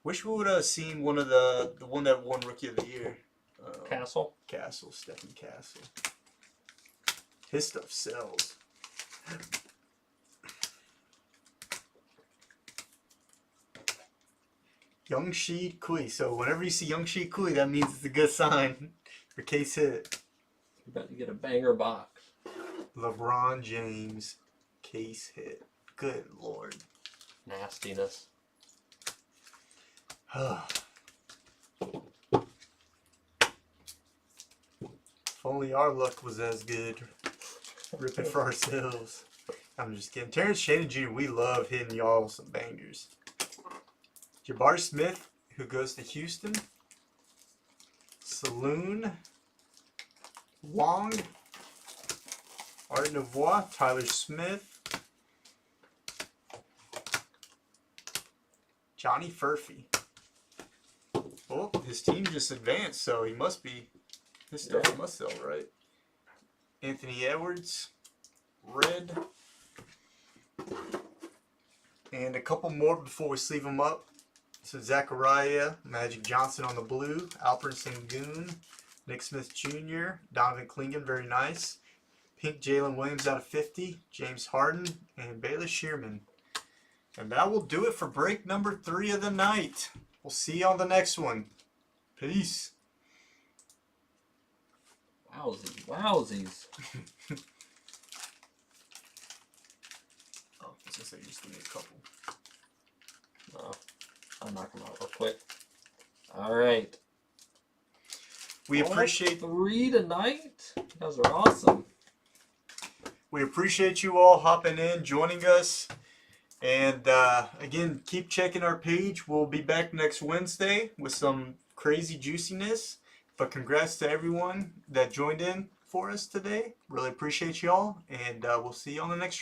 Wish we would have seen one of the one that won Rookie of the Year. Castle. Castle, Stephen Castle. His stuff sells. Youngshi Kui. So whenever you see Youngshi Kui, that means it's a good sign for case hit. You're about to get a banger box. LeBron James, case hit. Good lord. Nastiness. If only our luck was as good. Ripping for ourselves. I'm just kidding. Terrence Shannon Jr., we love hitting y'all some bangers. Jabari Smith, who goes to Houston. Saloon. Wong. Art Nouveau. Tyler Smith. Johnny Furphy. Oh, his team just advanced, so he must be. His stuff must sell, right? Anthony Edwards, red. And a couple more before we sleeve them up. So Zachariah, Magic Johnson on the blue, Alperen Sengun, Nick Smith Jr., Donovan Clingan, very nice. Pink Jalen Williams out of 50, James Harden, and Baylor Sherman. And that will do it for break number 3 of the night. We'll see you on the next one. Peace. Wowsies. Wowsies. Oh, I was gonna say, just give me a couple. Oh, I'll knock them out real quick. All right. We All appreciate 3 tonight. You guys are awesome. We appreciate you all hopping in, joining us. And again, keep checking our page. We'll be back next Wednesday with some crazy juiciness. But congrats to everyone that joined in for us today. Really appreciate y'all. And we'll see you on the next